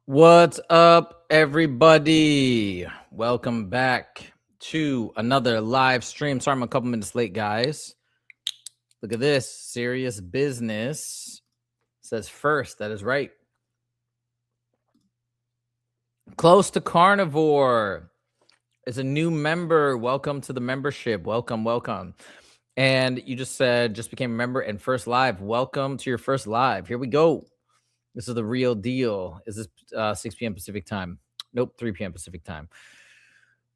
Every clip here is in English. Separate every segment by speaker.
Speaker 1: What's up, everybody? Welcome back to another live stream. Sorry, I'm a couple minutes late, guys. Look at this. Serious business says first. That is right. Close to Carnivore is a new member. Welcome to the membership. Welcome, welcome. And you just said just became a member and first live. Welcome to your first live. Here we go. This is the real deal. Is this 6 p.m. Pacific time? Nope, 3 p.m. Pacific time.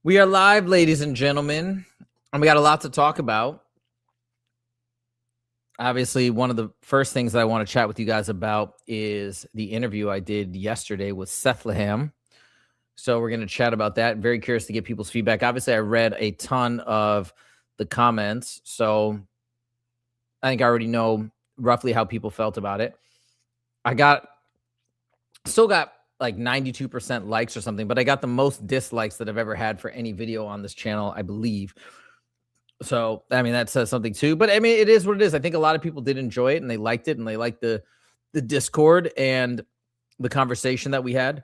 Speaker 1: We are live, ladies and gentlemen, and we got a lot to talk about. Obviously, one of the first things that I want to chat with you guys about is the interview I did yesterday with Sethlham. So we're going to chat about that. Very curious to get people's feedback. Obviously, I read a ton of the comments, so I think I already know roughly how people felt about it. Still got like 92% likes or something, but I got the most dislikes that I've ever had for any video on this channel, I believe. So, I mean, that says something too, but I mean, it is what it is. I think a lot of people did enjoy it and they liked it and they liked the Discord and the conversation that we had.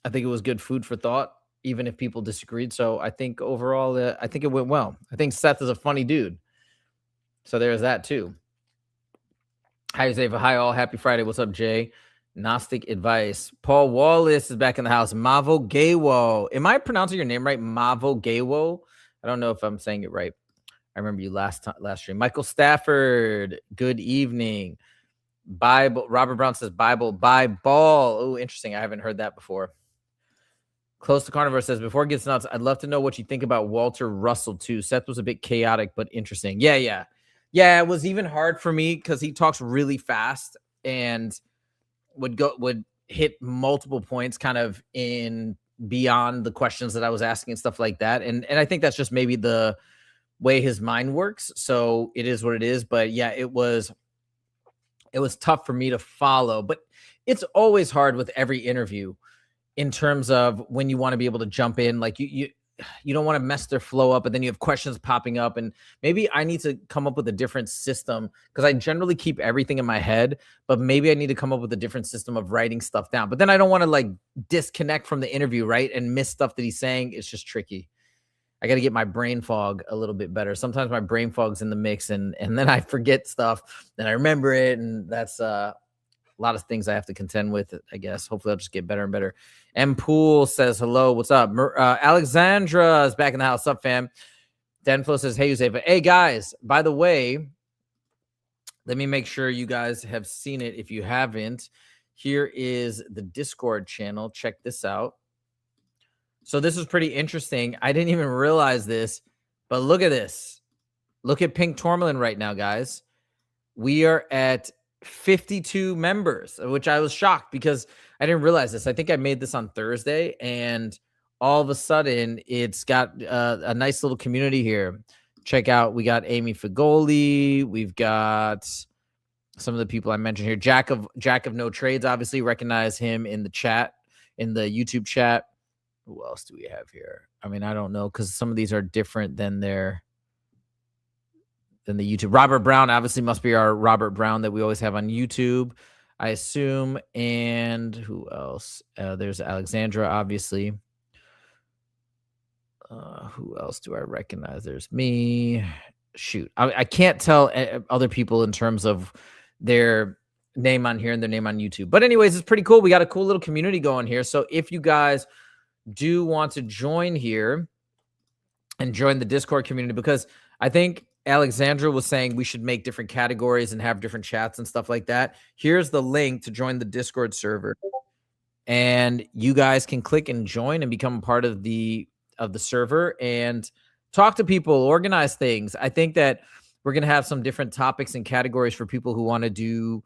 Speaker 1: I think it was good food for thought, even if people disagreed. So I think overall, I think it went well. I think Seth is a funny dude. So there's that too. Hi, Zava. Hi, all. Happy Friday. What's up, Jay? Gnostic advice. Paul Wallace is back in the house. Mavo Gawo. Am I pronouncing your name right? Mavo Gawo. I don't know if I'm saying it right. I remember you last stream. Michael Stafford. Good evening. Bible. Robert Brown says Bible. Bible. Oh, interesting. I haven't heard that before. Close to Carnivore says, before it gets nuts, I'd love to know what you think about Walter Russell too. Seth was a bit chaotic, but interesting. Yeah. It was even hard for me because he talks really fast and would hit multiple points kind of in beyond the questions that I was asking and stuff like that. And I think that's just maybe the way his mind works. So it is what it is. But yeah, it was tough for me to follow. But it's always hard with every interview in terms of when you want to be able to jump in. Like you don't want to mess their flow up, but then you have questions popping up. And maybe I need to come up with a different system because I generally keep everything in my head, but maybe I need to come up with a different system of writing stuff down. But then I don't want to like disconnect from the interview, right? And miss stuff that he's saying. It's just tricky. I got to get my brain fog a little bit better. Sometimes my brain fog's in the mix and then I forget stuff, then I remember it. And that's a lot of things I have to contend with, I guess. Hopefully I'll just get better and better. M. Pool says, hello, what's up? Alexandra is back in the house. What's up, fam? Denflo says, hey, Yusefa. Hey, guys, by the way, let me make sure you guys have seen it. If you haven't, here is the Discord channel. Check this out. So this is pretty interesting. I didn't even realize this, but look at this. Look at Pink Tourmaline right now, guys. We are at 52 members, which I was shocked because I didn't realize this. I think I made this on Thursday, and all of a sudden it's got a nice little community here. Check out, we got Amy Fagoli, we've got some of the people I mentioned here. Jack of No Trades, obviously recognize him in the chat, in the YouTube chat. Who else do we have here? I mean, I don't know because some of these are different than the YouTube. Robert Brown obviously must be our Robert Brown that we always have on YouTube, I assume. And who else? There's Alexandra, obviously. Who else do I recognize? There's me. Shoot. I can't tell other people in terms of their name on here and their name on YouTube. But anyways, it's pretty cool. We got a cool little community going here. So if you guys do want to join here and join the Discord community, because I think Alexandra was saying we should make different categories and have different chats and stuff like that. Here's the link to join the Discord server. And you guys can click and join and become a part of the server and talk to people, organize things. I think that we're going to have some different topics and categories for people who want to do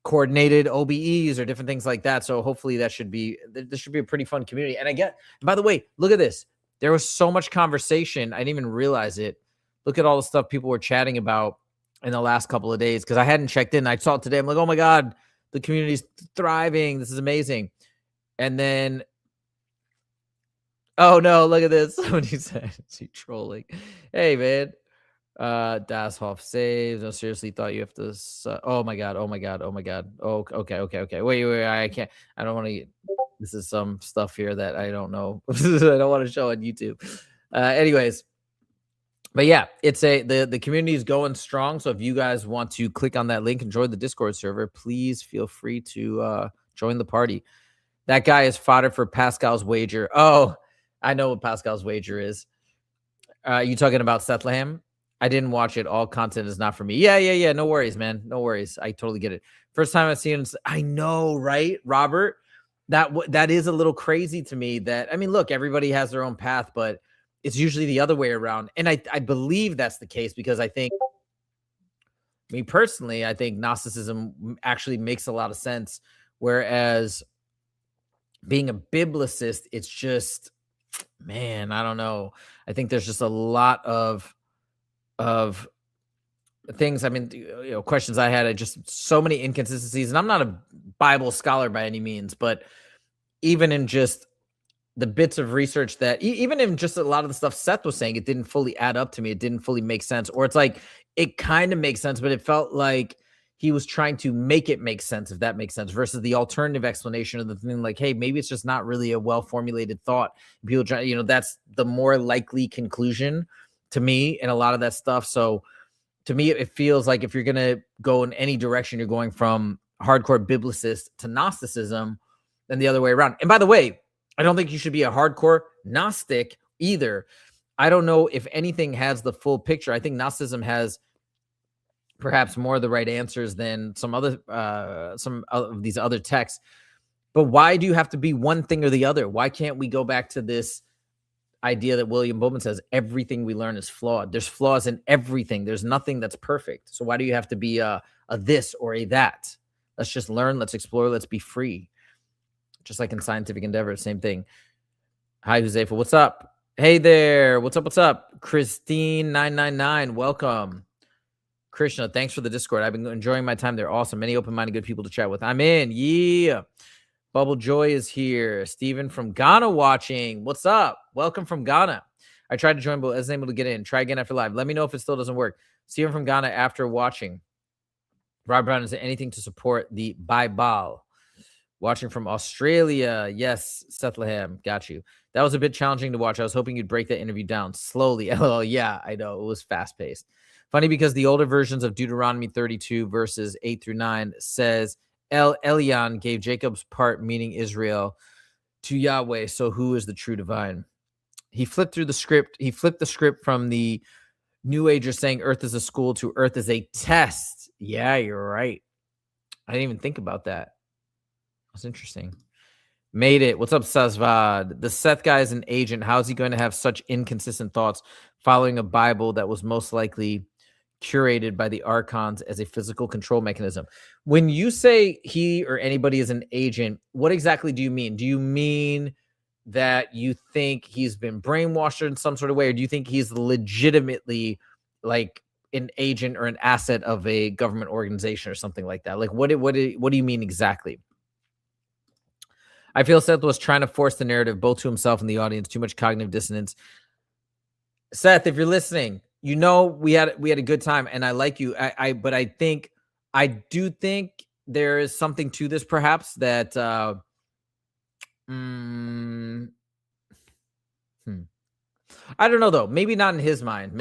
Speaker 1: coordinated OBEs or different things like that. So hopefully this should be a pretty fun community. And by the way, look at this. There was so much conversation. I didn't even realize it. Look at all the stuff people were chatting about in the last couple of days because I hadn't checked in. I saw it today. I'm like, oh my God, the community's thriving. This is amazing. And then, oh no, look at this. Somebody said, is he trolling? Hey, man. Dashoff saves. No, seriously, thought you have to. Oh my God. Oh, okay. Wait. I can't. I don't want to. This is some stuff here that I don't know. I don't want to show on YouTube. Anyways, but yeah, it's the community is going strong. So if you guys want to click on that link and join the Discord server, please feel free to join the party. That guy is fodder for Pascal's wager. Oh, I know what Pascal's wager is. You talking about Sethlham? I didn't watch it. All content is not for me. Yeah. No worries, man. No worries. I totally get it. First time I've seen it. I know, right, Robert? That is a little crazy to me. That, I mean, look, everybody has their own path, but it's usually the other way around. And I believe that's the case because I think, me personally, I think Gnosticism actually makes a lot of sense. Whereas being a biblicist, it's just, man, I don't know. I think there's just a lot of things. I mean, questions I had, just so many inconsistencies. And I'm not a Bible scholar by any means, but even in just the bits of research that, even in just a lot of the stuff Seth was saying, it didn't fully add up to me. It didn't fully make sense. Or it's like, it kind of makes sense, but it felt like he was trying to make it make sense, if that makes sense, versus the alternative explanation of the thing, like, hey, maybe it's just not really a well-formulated thought. People try, that's the more likely conclusion to me in a lot of that stuff. So to me, it feels like if you're going to go in any direction, you're going from hardcore biblicist to Gnosticism than the other way around. And by the way, I don't think you should be a hardcore Gnostic either. I don't know if anything has the full picture. I think Gnosticism has perhaps more of the right answers than some of these other texts. But why do you have to be one thing or the other? Why can't we go back to this idea that William Bowman says everything we learn is flawed? There's flaws in everything. There's nothing that's perfect. So why do you have to be a this or a that? Let's just learn. Let's explore. Let's be free. Just like in scientific endeavor, same thing. Hi, Josefa. What's up? Hey there. What's up? What's up? Christine999. Welcome. Krishna, thanks for the Discord. I've been enjoying my time there. Awesome. Many open-minded good people to chat with. I'm in. Yeah. Bubble Joy is here. Steven from Ghana watching. What's up? Welcome from Ghana. I tried to join, but I wasn't able to get in. Try again after live. Let me know if it still doesn't work. Steven from Ghana after watching. Rob Brown, is there anything to support the Bible? Watching from Australia. Yes, Sethlham. Got you. That was a bit challenging to watch. I was hoping you'd break that interview down slowly. LOL. Yeah, I know. It was fast-paced. Funny because the older versions of Deuteronomy 32 verses 8 through 9 says Elion gave Jacob's part, meaning Israel, to Yahweh. So who is the true divine? He flipped through the script. He flipped the script from the New Ager saying Earth is a school to Earth is a test. Yeah, you're right. I didn't even think about that. That's interesting. Made it. What's up, Sazvad? The Seth guy is an agent. How is he going to have such inconsistent thoughts following a Bible that was most likely curated by the archons as a physical control mechanism? When you say he or anybody is an agent, what exactly do you mean? Do you mean that you think he's been brainwashed in some sort of way, or do you think he's legitimately like an agent or an asset of a government organization or something like that? Like, what do you mean exactly? I feel Seth was trying to force the narrative both to himself and the audience. Too much cognitive dissonance. Seth, if you're listening, we had a good time, and I like you. But I do think there is something to this, perhaps that. I don't know though. Maybe not in his mind.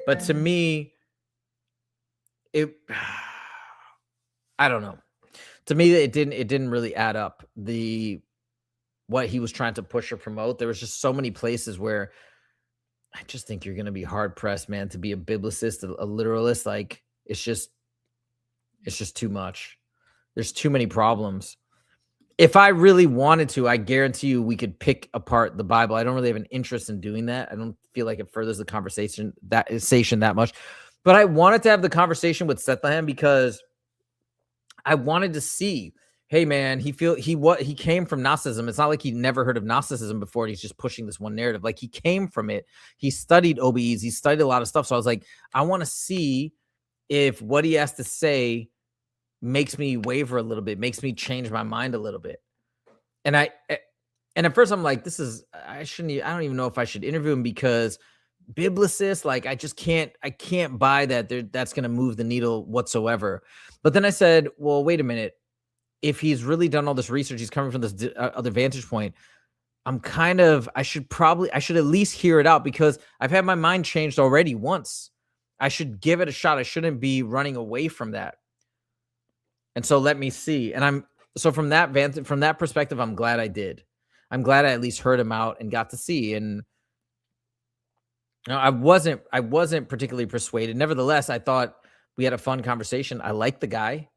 Speaker 1: But to me, I don't know. To me, it didn't really add up. What he was trying to push or promote. There was just so many places where I just think you're going to be hard pressed, man, to be a biblicist, a literalist. Like it's just too much. There's too many problems. If I really wanted to, I guarantee you we could pick apart the Bible. I don't really have an interest in doing that. I don't feel like it furthers the conversation that much. But I wanted to have the conversation with Sethlham because I wanted to see, hey man, he came from Gnosticism. It's not like he never heard of Gnosticism before and he's just pushing this one narrative. Like he came from it. He studied OBEs. He studied a lot of stuff. So I was like, I want to see if what he has to say makes me waver a little bit, makes me change my mind a little bit. And at first I'm like, I don't even know if I should interview him because biblicist, like I can't buy that that's going to move the needle whatsoever. But then I said, well, wait a minute. if he's really done all this research, he's coming from this other vantage point. I should at least hear it out, because I've had my mind changed already once. I should give it a shot. I shouldn't be running away from that. And so let me see. And from that perspective, I'm glad I did. I'm glad I at least heard him out and got to see. And I wasn't particularly persuaded. Nevertheless, I thought we had a fun conversation. I like the guy,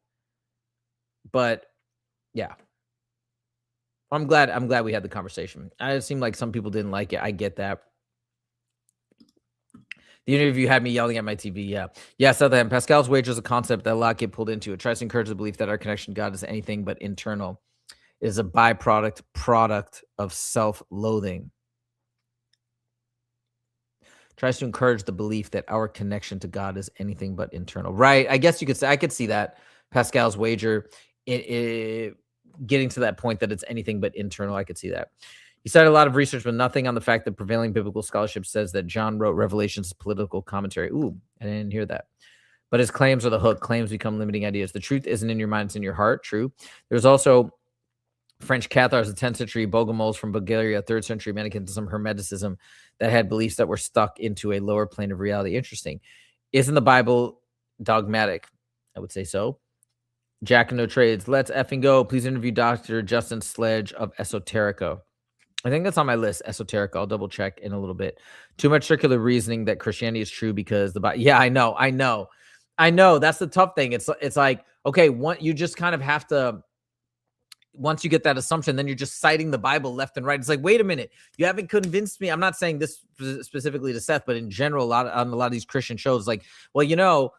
Speaker 1: but yeah, I'm glad we had the conversation. It seemed like some people didn't like it. I get that. The interview had me yelling at my TV. Yeah. Sethlham. Pascal's wager is a concept that a lot get pulled into. It tries to encourage the belief that our connection to God is anything but internal. It is a product of self-loathing. Tries to encourage the belief that our connection to God is anything but internal. Right. I guess you could say, I could see that Pascal's wager getting to that point that it's anything but internal. I could see that. He cited a lot of research, but nothing on the fact that prevailing biblical scholarship says that John wrote Revelation's political commentary. Ooh, I didn't hear that. But his claims are the hook. Claims become limiting ideas. The truth isn't in your mind, it's in your heart. True. There's also French Cathars, the 10th century Bogomols from Bulgaria, 3rd century Manichaeism, Hermeticism, that had beliefs that were stuck into a lower plane of reality. Interesting. Isn't the Bible dogmatic? I would say so. Jack and No Trades. Let's effing go. Please interview Dr. Justin Sledge of Esoterica. I think that's on my list, Esoterica. I'll double check in a little bit. Too much circular reasoning that Christianity is true because the Bible. Yeah, I know. That's the tough thing. It's like, okay, you just kind of have to. Once you get that assumption, then you're just citing the Bible left and right. It's like, wait a minute, you haven't convinced me. I'm not saying this specifically to Seth, but in general, on a lot of these Christian shows, like, well,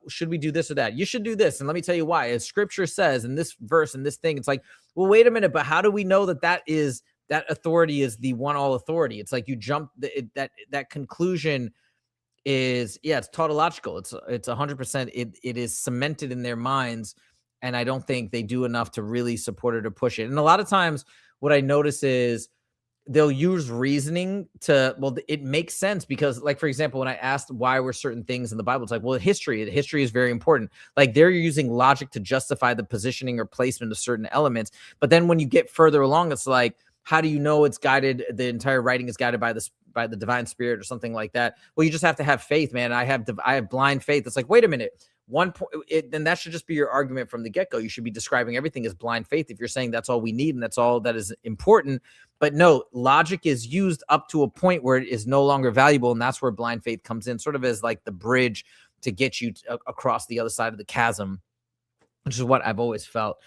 Speaker 1: should we do this or that? You should do this. And let me tell you why. As scripture says in this verse and this thing, it's like, well, wait a minute, but how do we know that authority is the one all authority? It's like you jump that conclusion is, it's tautological. It's 100%. It is cemented in their minds. And I don't think they do enough to really support it or push it. And a lot of times what I notice is they'll use reasoning it makes sense because, like, for example, when I asked why were certain things in the Bible, it's like, well, history is very important. Like, they're using logic to justify the positioning or placement of certain elements. But then when you get further along, it's like, how do you know it's guided? The entire writing is guided by the divine spirit or something like that. Well, you just have to have faith, man. I have blind faith. It's like, wait a minute. Then that should just be your argument from the get-go. You should be describing everything as blind faith if you're saying that's all we need and that's all that is important. But no, logic is used up to a point where it is no longer valuable, and that's where blind faith comes in, sort of as like the bridge to get you across the other side of the chasm, which is what I've always felt.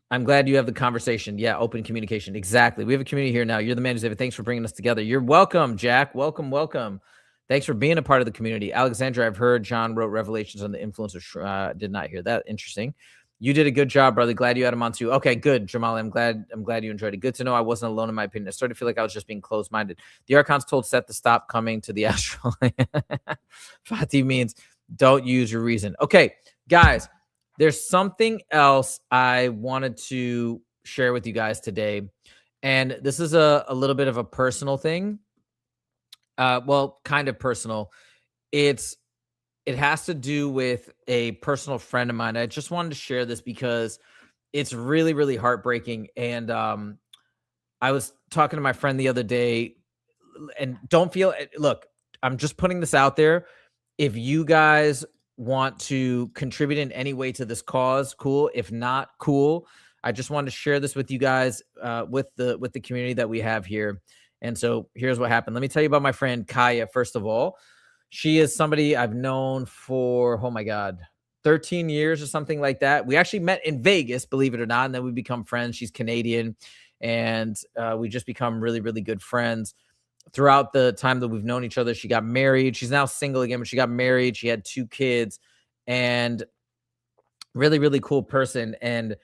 Speaker 1: I'm glad you have the conversation. Yeah, open communication. Exactly. We have a community here now. You're the man who's thanks for bringing us together. You're welcome, Jack. Welcome. Thanks for being a part of the community. Alexandra, I've heard John wrote Revelations on the influence of did not hear that. Interesting. You did a good job, brother. Glad you had him on too. Okay, good, Jamal. I'm glad you enjoyed it. Good to know I wasn't alone in my opinion. I started to feel like I was just being closed-minded. The Archons told Seth to stop coming to the astral. Fatih means don't use your reason. Okay, guys, there's something else I wanted to share with you guys today. And this is a little bit of a personal thing. Kind of personal. It has to do with a personal friend of mine. I just wanted to share this because it's really, really heartbreaking. And I was talking to my friend the other day, and look, I'm just putting this out there. If you guys want to contribute in any way to this cause, cool. If not, cool. I just wanted to share this with you guys, with the community that we have here. And so here's what happened. Let me tell you about my friend Kaya. First of all, she is somebody I've known for, 13 years or something like that. We actually met in Vegas, believe it or not, and then we become friends. She's Canadian, and we just become really, really good friends. Throughout the time that we've known each other, she got married. She's now single again, but she got married. She had 2 kids, and really, really cool person. And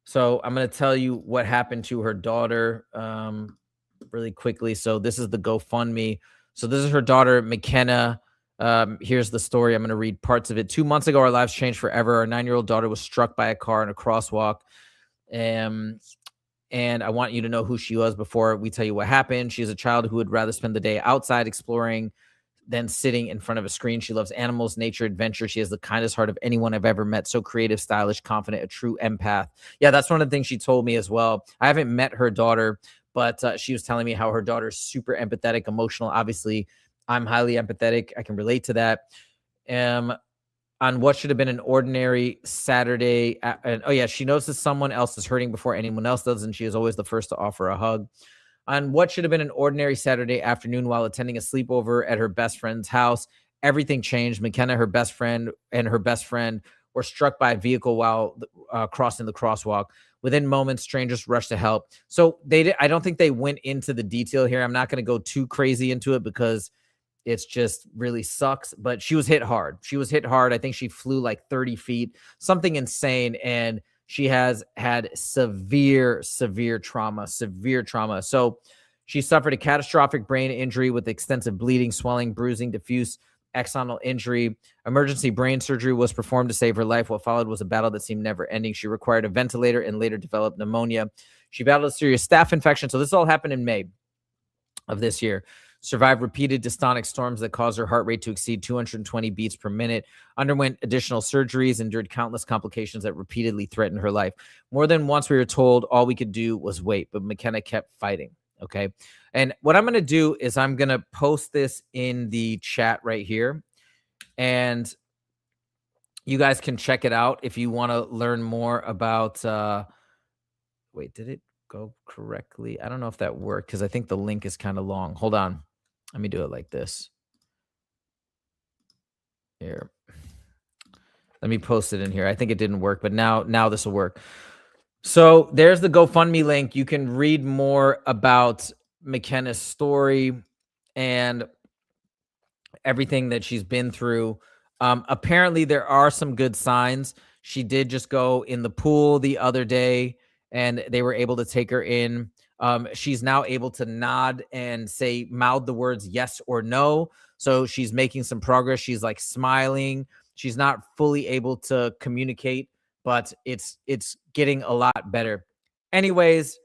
Speaker 1: so I'm going to tell you what happened to her daughter really quickly. So this is the GoFundMe. So this is her daughter, McKenna. Here's the story. I'm going to read parts of it. 2 months ago, our lives changed forever. Our 9-year-old daughter was struck by a car in a crosswalk. And I want you to know who she was before we tell you what happened. She is a child who would rather spend the day outside exploring than sitting in front of a screen. She loves animals, nature, adventure. She has the kindest heart of anyone I've ever met. So creative, stylish, confident, a true empath. Yeah, that's one of the things she told me as well. I haven't met her daughter, but she was telling me how her daughter's super empathetic, emotional. Obviously, I'm highly empathetic. I can relate to that. On what should have been an ordinary Saturday. And oh yeah, she notices someone else is hurting before anyone else does, and she is always the first to offer a hug. On what should have been an ordinary Saturday afternoon while attending a sleepover at her best friend's house, everything changed. McKenna, her best friend, and her best friend were struck by a vehicle while crossing the crosswalk. Within moments, strangers rushed to help. So I don't think they went into the detail here. I'm not going to go too crazy into it because it's just really sucks, but she was hit hard. She was hit hard. I think she flew like 30 feet, something insane. And she has had severe trauma. So she suffered a catastrophic brain injury with extensive bleeding, swelling, bruising, diffuse axonal injury. Emergency brain surgery was performed to save her life. What followed was a battle that seemed never ending. She required a ventilator and later developed pneumonia. She battled a serious staph infection. So this all happened in May of this year. Survived repeated dystonic storms that caused her heart rate to exceed 220 beats per minute, underwent additional surgeries, endured countless complications that repeatedly threatened her life. More than once we were told all we could do was wait, but McKenna kept fighting, okay? And what I'm going to do is I'm going to post this in the chat right here, and you guys can check it out if you want to learn more about... wait, did it go correctly? I don't know if that worked because I think the link is kind of long. Hold on. Let me do it like this. Here. Let me post it in here. I think it didn't work, but now this will work. So there's the GoFundMe link. You can read more about McKenna's story and everything that she's been through. Apparently, there are some good signs. She did just go in the pool the other day, and they were able to take her in. She's now able to nod and mouth the words yes or no. So she's making some progress. She's like smiling. She's not fully able to communicate, but it's getting a lot better. Anyways,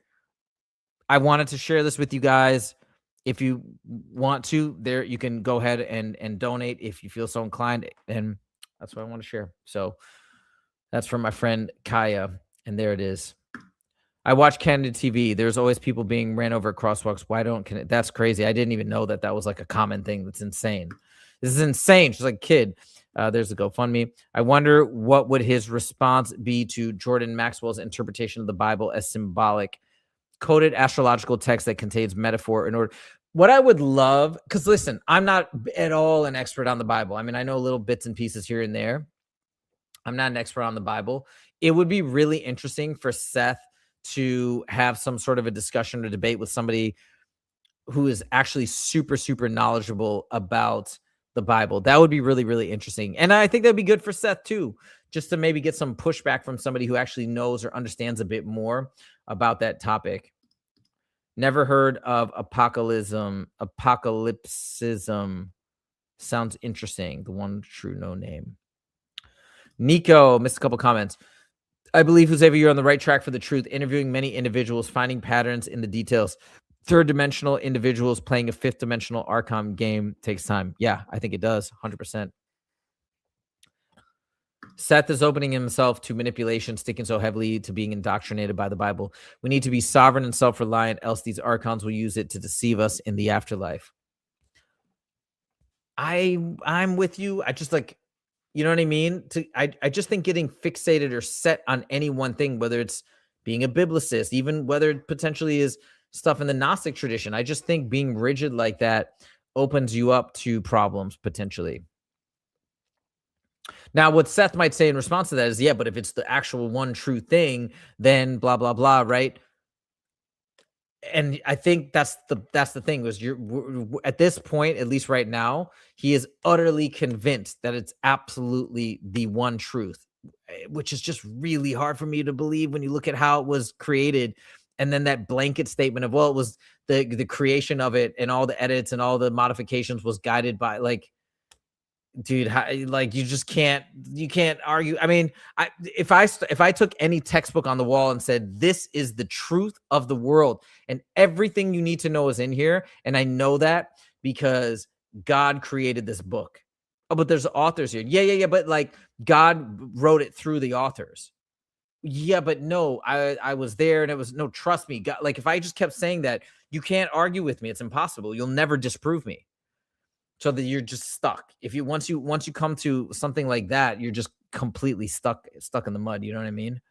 Speaker 1: I wanted to share this with you guys. If you want to, you can go ahead and donate if you feel so inclined. And that's what I want to share. So that's from my friend Kaya. And there it is. I watch Canada TV. There's always people being ran over at crosswalks. That's crazy. I didn't even know that was like a common thing. That's insane. This is insane. She's like, kid. There's a GoFundMe. I wonder what would his response be to Jordan Maxwell's interpretation of the Bible as symbolic, coded astrological text that contains metaphor in order. What I would love, because listen, I'm not at all an expert on the Bible. I mean, I know little bits and pieces here and there. I'm not an expert on the Bible. It would be really interesting for Seth to have some sort of a discussion or debate with somebody who is actually super knowledgeable about the Bible. That would be really, really interesting. And I think that'd be good for Seth too, just to maybe get some pushback from somebody who actually knows or understands a bit more about that topic. Never heard of apocalypsism. Sounds interesting. The one true no name. Nico missed a couple comments. I believe, Jose, you're on the right track for the truth. Interviewing many individuals, finding patterns in the details. Third-dimensional individuals playing a fifth-dimensional Archon game takes time. Yeah, I think it does, 100%. Seth is opening himself to manipulation, sticking so heavily to being indoctrinated by the Bible. We need to be sovereign and self-reliant, else these Archons will use it to deceive us in the afterlife. I'm with you. I just like... You know what I mean? I just think getting fixated or set on any one thing, whether it's being a biblicist, even whether it potentially is stuff in the Gnostic tradition, I just think being rigid like that opens you up to problems potentially. Now, what Seth might say in response to that is, yeah, but if it's the actual one true thing, then blah, blah, blah, right? And I think that's the thing was at this point, at least right now, he is utterly convinced that it's absolutely the one truth, which is just really hard for me to believe when you look at how it was created. And then that blanket statement of, well, it was the creation of it and all the edits and all the modifications was guided by, like, dude, like you can't argue. I mean, if I took any textbook on the wall and said, this is the truth of the world and everything you need to know is in here. And I know that because God created this book. Oh, but there's authors here. Yeah. But like God wrote it through the authors. Yeah, but no, I was there and it was no, trust me. God, like if I just kept saying that, you can't argue with me. It's impossible. You'll never disprove me. So that you're just stuck. If you once you come to something like that, you're just completely stuck in the mud. You know what I mean?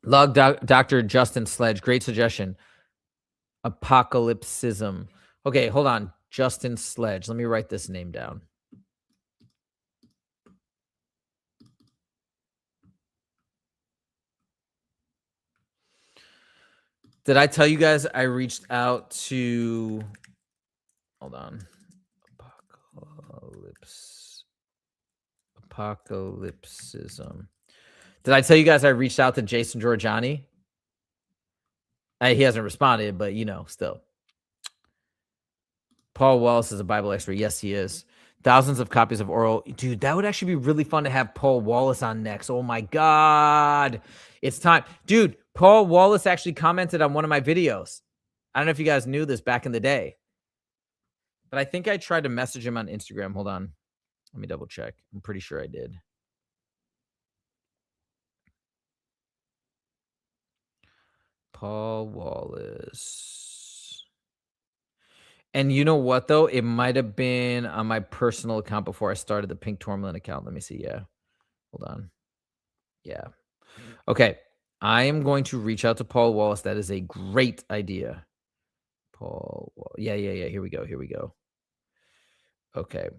Speaker 1: Dr. Justin Sledge, great suggestion. Apocalypsism. Okay, hold on. Justin Sledge. Let me write this name down. Did I tell you guys I reached out to, hold on. Apocalypsism. Did I tell you guys I reached out to Jason Giorgiani? He hasn't responded, but you know, still. Paul Wallace is a Bible expert. Yes, he is. Thousands of copies of oral. Dude, that would actually be really fun to have Paul Wallace on next. Oh my God. It's time. Dude, Paul Wallace actually commented on one of my videos. I don't know if you guys knew this back in the day, but I think I tried to message him on Instagram. Hold on. Let me double check. I'm pretty sure I did. Paul Wallace. And you know what, though? It might have been on my personal account before I started the Pink Tourmaline account. Let me see. Yeah. Hold on. Yeah. Okay. I am going to reach out to Paul Wallace. That is a great idea. Paul. Yeah. Here we go. Okay.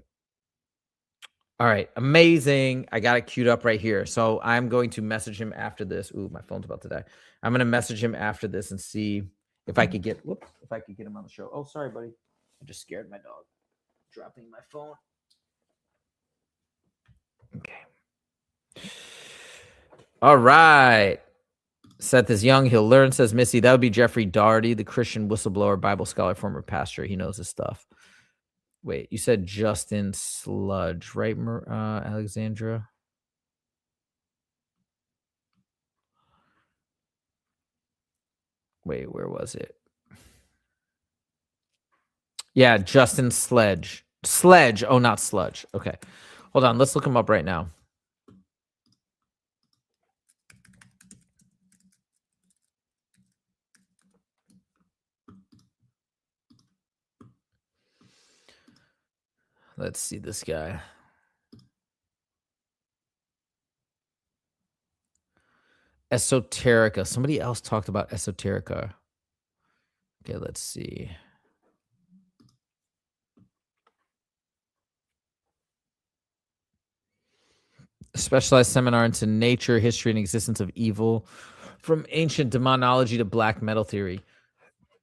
Speaker 1: All right. Amazing. I got it queued up right here. So I'm going to message him after this. Ooh, my phone's about to die. I'm going to message him after this and see if I could get, if I could get him on the show. Oh, sorry, buddy. I just scared my dog dropping my phone. Okay. All right. Seth is young. He'll learn, says Missy. That would be Jeffrey Daugherty, the Christian whistleblower, Bible scholar, former pastor. He knows his stuff. Wait, you said Justin Sludge, right, Alexandra? Wait, where was it? Yeah, Justin Sledge. Sledge. Oh, not Sludge. Okay. Hold on. Let's look him up right now. Let's see this guy. Esoterica. Somebody else talked about Esoterica. Okay, let's see. Specialized seminar into nature, history, and existence of evil, from ancient demonology to black metal theory.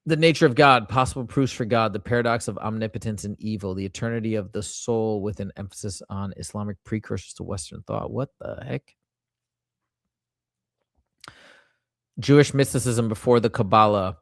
Speaker 1: The nature of God, possible proofs for God, the paradox of omnipotence and evil, the eternity of the soul with an emphasis on Islamic precursors to Western thought. What the heck? Jewish mysticism before the Kabbalah,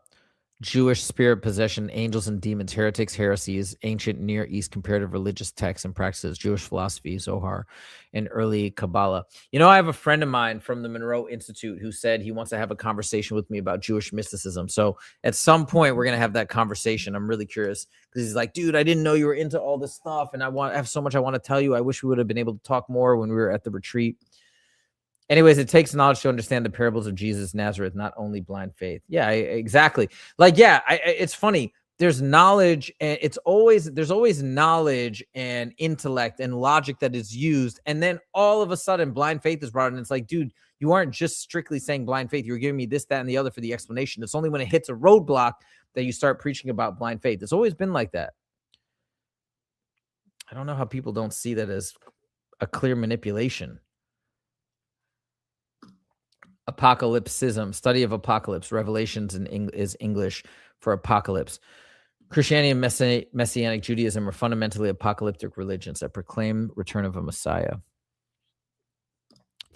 Speaker 1: Jewish spirit possession, angels and demons, heretics, heresies, ancient Near East comparative religious texts and practices, Jewish philosophy, Zohar, and early Kabbalah. You know, I have a friend of mine from the Monroe Institute who said he wants to have a conversation with me about Jewish mysticism. So at some point, we're going to have that conversation. I'm really curious because he's like, dude, I didn't know you were into all this stuff. And I have so much I want to tell you. I wish we would have been able to talk more when we were at the retreat. Anyways, it takes knowledge to understand the parables of Jesus Nazareth, not only blind faith. Yeah, exactly. Like, yeah, it's funny. There's knowledge, and there's always knowledge and intellect and logic that is used, and then all of a sudden, blind faith is brought in. It's like, dude, you aren't just strictly saying blind faith. You're giving me this, that, and the other for the explanation. It's only when it hits a roadblock that you start preaching about blind faith. It's always been like that. I don't know how people don't see that as a clear manipulation. Apocalypsism, study of apocalypse. Revelations is English for apocalypse. Christianity and Messianic Judaism are fundamentally apocalyptic religions that proclaim return of a Messiah.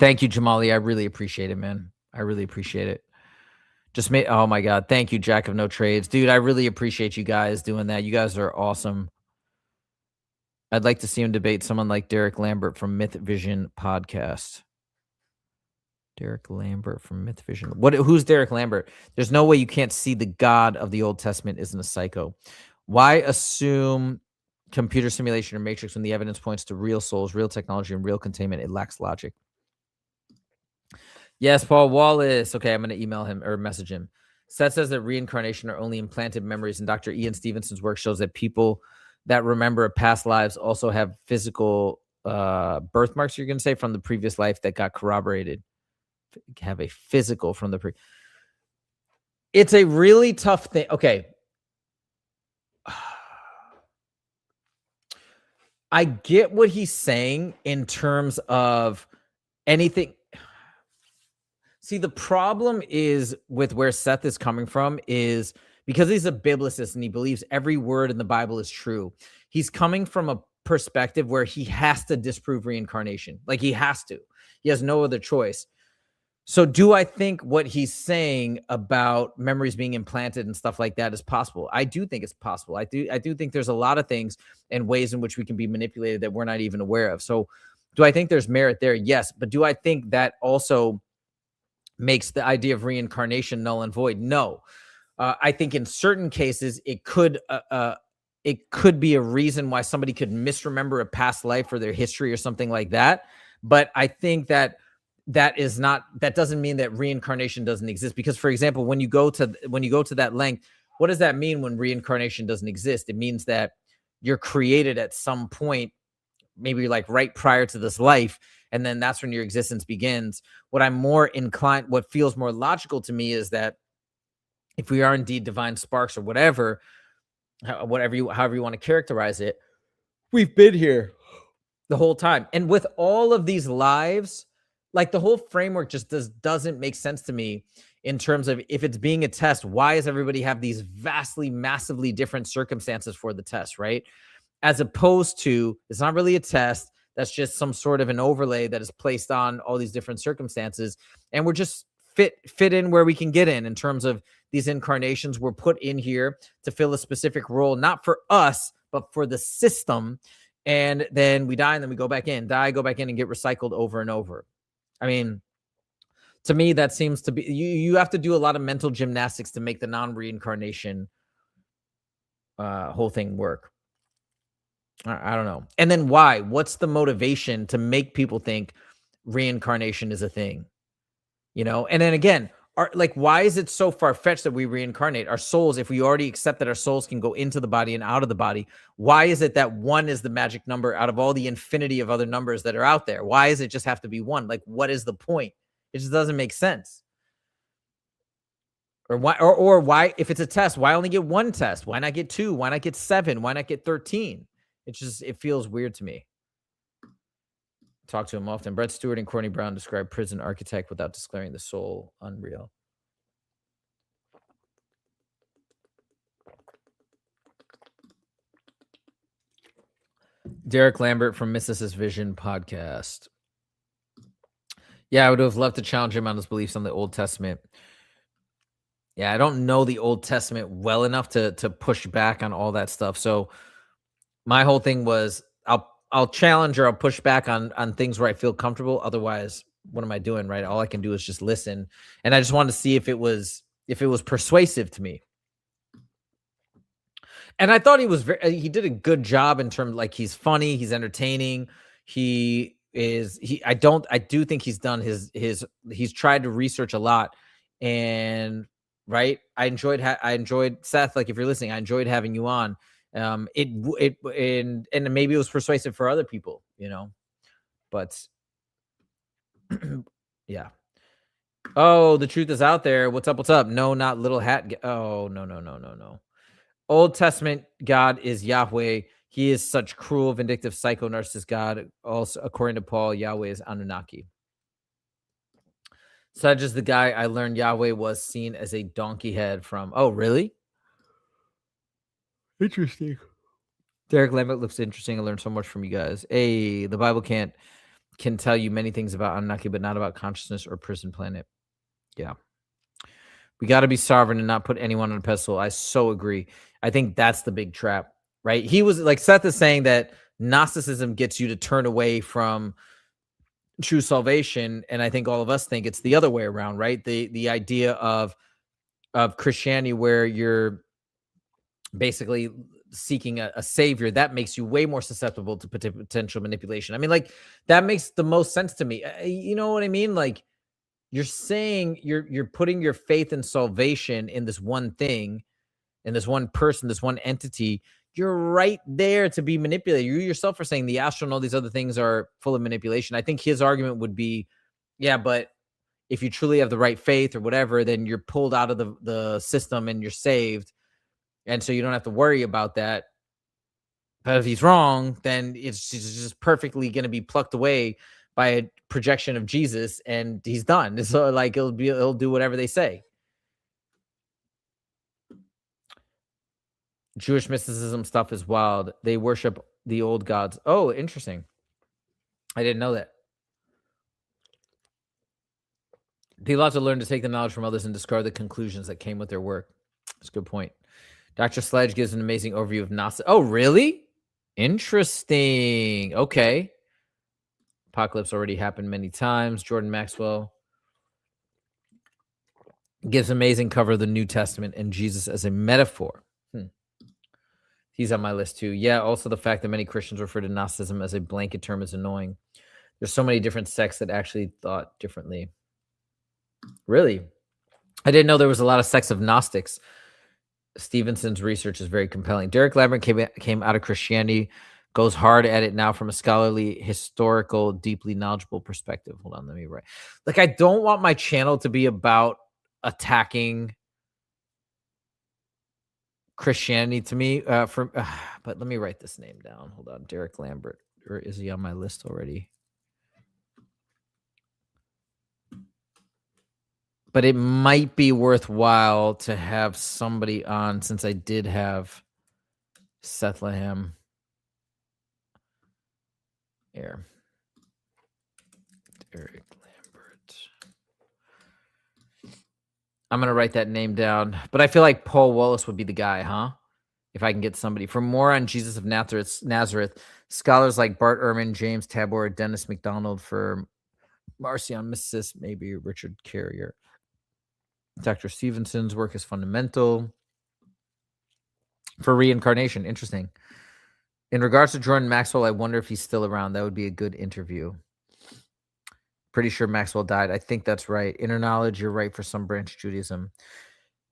Speaker 1: Thank you, Jamali. I really appreciate it, man. I really appreciate it. Oh my God. Thank you, Jack of No Trades. Dude, I really appreciate you guys doing that. You guys are awesome. I'd like to see him debate someone like Derek Lambert from Myth Vision podcast. Derek Lambert from Myth Vision. Who's Derek Lambert? There's no way you can't see the God of the Old Testament isn't a psycho. Why assume computer simulation or matrix when the evidence points to real souls, real technology, and real containment? It lacks logic. Yes, Paul Wallace. Okay, I'm going to email him or message him. Seth says that reincarnation are only implanted memories, and Dr. Ian Stevenson's work shows that people that remember past lives also have physical birthmarks, you're going to say, from the previous life that got corroborated. Have a physical from the It's a really tough thing. Okay. I get what he's saying in terms of anything. See, the problem is with where Seth is coming from is because he's a biblicist and he believes every word in the Bible is true. He's coming from a perspective where he has to disprove reincarnation. Like he has to. He has no other choice. So do I think what he's saying about memories being implanted and stuff like that is possible? I do think it's possible. I do think there's a lot of things and ways in which we can be manipulated that we're not even aware of. So do I think there's merit there? Yes. But do I think that also makes the idea of reincarnation null and void? No. I think in certain cases it could be a reason why somebody could misremember a past life or their history or something like that. But I think that doesn't mean that reincarnation doesn't exist. Because, for example, when you go to that length, what does that mean when reincarnation doesn't exist? It means that you're created at some point, maybe like right prior to this life, and then that's when your existence begins. What feels more logical to me is that if we are indeed divine sparks or whatever, however you want to characterize it, we've been here the whole time. And with all of these lives, like the whole framework just doesn't make sense to me in terms of if it's being a test, why does everybody have these vastly, massively different circumstances for the test, right? As opposed to, it's not really a test. That's just some sort of an overlay that is placed on all these different circumstances. And we're just fit in where we can get in terms of these incarnations. Were put in here to fill a specific role, not for us, but for the system. And then we die and then we go back in, go back in and get recycled over and over. I mean, to me, that seems to be, you have to do a lot of mental gymnastics to make the non-reincarnation whole thing work. I don't know. And then why? What's the motivation to make people think reincarnation is a thing? You know? And then again, why is it so far-fetched that we reincarnate? Our souls, if we already accept that our souls can go into the body and out of the body, why is it that one is the magic number out of all the infinity of other numbers that are out there? Why does it just have to be one? Like, what is the point? It just doesn't make sense. Or why, if it's a test, why only get one test? Why not get 2? Why not get 7? Why not get 13? It feels weird to me. Talk to him often. Brett Stewart and Courtney Brown describe prison architect without declaring the soul. Unreal. Derek Lambert from Mrs. Vision podcast. Yeah, I would have loved to challenge him on his beliefs on the Old Testament. Yeah, I don't know the Old Testament well enough to push back on all that stuff. So my whole thing was I'll challenge or I'll push back on things where I feel comfortable. Otherwise, what am I doing, right? All I can do is just listen. And I just wanted to see if it was persuasive to me. And I thought he did a good job in terms, like, he's funny, he's entertaining. I do think he's done he's tried to research a lot. And right, I enjoyed Seth. Like, if you're listening, I enjoyed having you on. And maybe it was persuasive for other people, you know, but yeah. Oh, the truth is out there. What's up? No, not little hat. Oh, no. Old Testament God is Yahweh. He is such cruel, vindictive, psycho, narcissist God. Also, according to Paul, Yahweh is Anunnaki. Such as the guy I learned Yahweh was seen as a donkey head from. Oh, really? Interesting. Derek Lambert looks interesting. I learned so much from you guys. Hey, the Bible can tell you many things about Anunnaki, but not about consciousness or prison planet. Yeah. We got to be sovereign and not put anyone on a pedestal. I so agree. I think that's the big trap, right? He was like, Seth is saying that Gnosticism gets you to turn away from true salvation. And I think all of us think it's the other way around, right? The idea of Christianity, where you're basically seeking a savior, that makes you way more susceptible to potential manipulation. I mean, like, that makes the most sense to me. You know what I mean? Like, you're saying you're putting your faith and salvation in this one thing, in this one person, this one entity. You're right there to be manipulated. You yourself are saying the astral and all these other things are full of manipulation. I think his argument would be, yeah, but if you truly have the right faith or whatever, then you're pulled out of the system and you're saved. And so you don't have to worry about that. But if he's wrong, then it's just perfectly going to be plucked away by a projection of Jesus, and he's done. So like he'll do whatever they say. Jewish mysticism stuff is wild. They worship the old gods. Oh, interesting. I didn't know that. People have to learn to take the knowledge from others and discard the conclusions that came with their work. That's a good point. Dr. Sledge gives an amazing overview of Gnostic. Oh, really? Interesting. Okay. Apocalypse already happened many times. Jordan Maxwell gives amazing cover of the New Testament and Jesus as a metaphor. He's on my list too. Yeah, also the fact that many Christians refer to Gnosticism as a blanket term is annoying. There's so many different sects that actually thought differently. Really? I didn't know there was a lot of sects of Gnostics. Stevenson's research is very compelling. Derek Lambert came out of Christianity, goes hard at it now from a scholarly, historical, deeply knowledgeable perspective. Hold on, let me write. Like, I don't want my channel to be about attacking Christianity to me, but let me write this name down. Hold on, Derek Lambert, or is he on my list already? But it might be worthwhile to have somebody on, since I did have Sethlham here. Derek Lambert. I'm going to write that name down. But I feel like Paul Wallace would be the guy, huh? If I can get somebody. For more on Jesus of Nazareth, scholars like Bart Ehrman, James Tabor, Dennis McDonald. For Marcion Missis, maybe Richard Carrier. Dr. Stevenson's work is fundamental. For Reincarnation, interesting. In regards to Jordan Maxwell, I wonder if he's still around. That would be a good interview. Pretty sure Maxwell died. I think that's right. Inner knowledge, you're right for some branch of Judaism.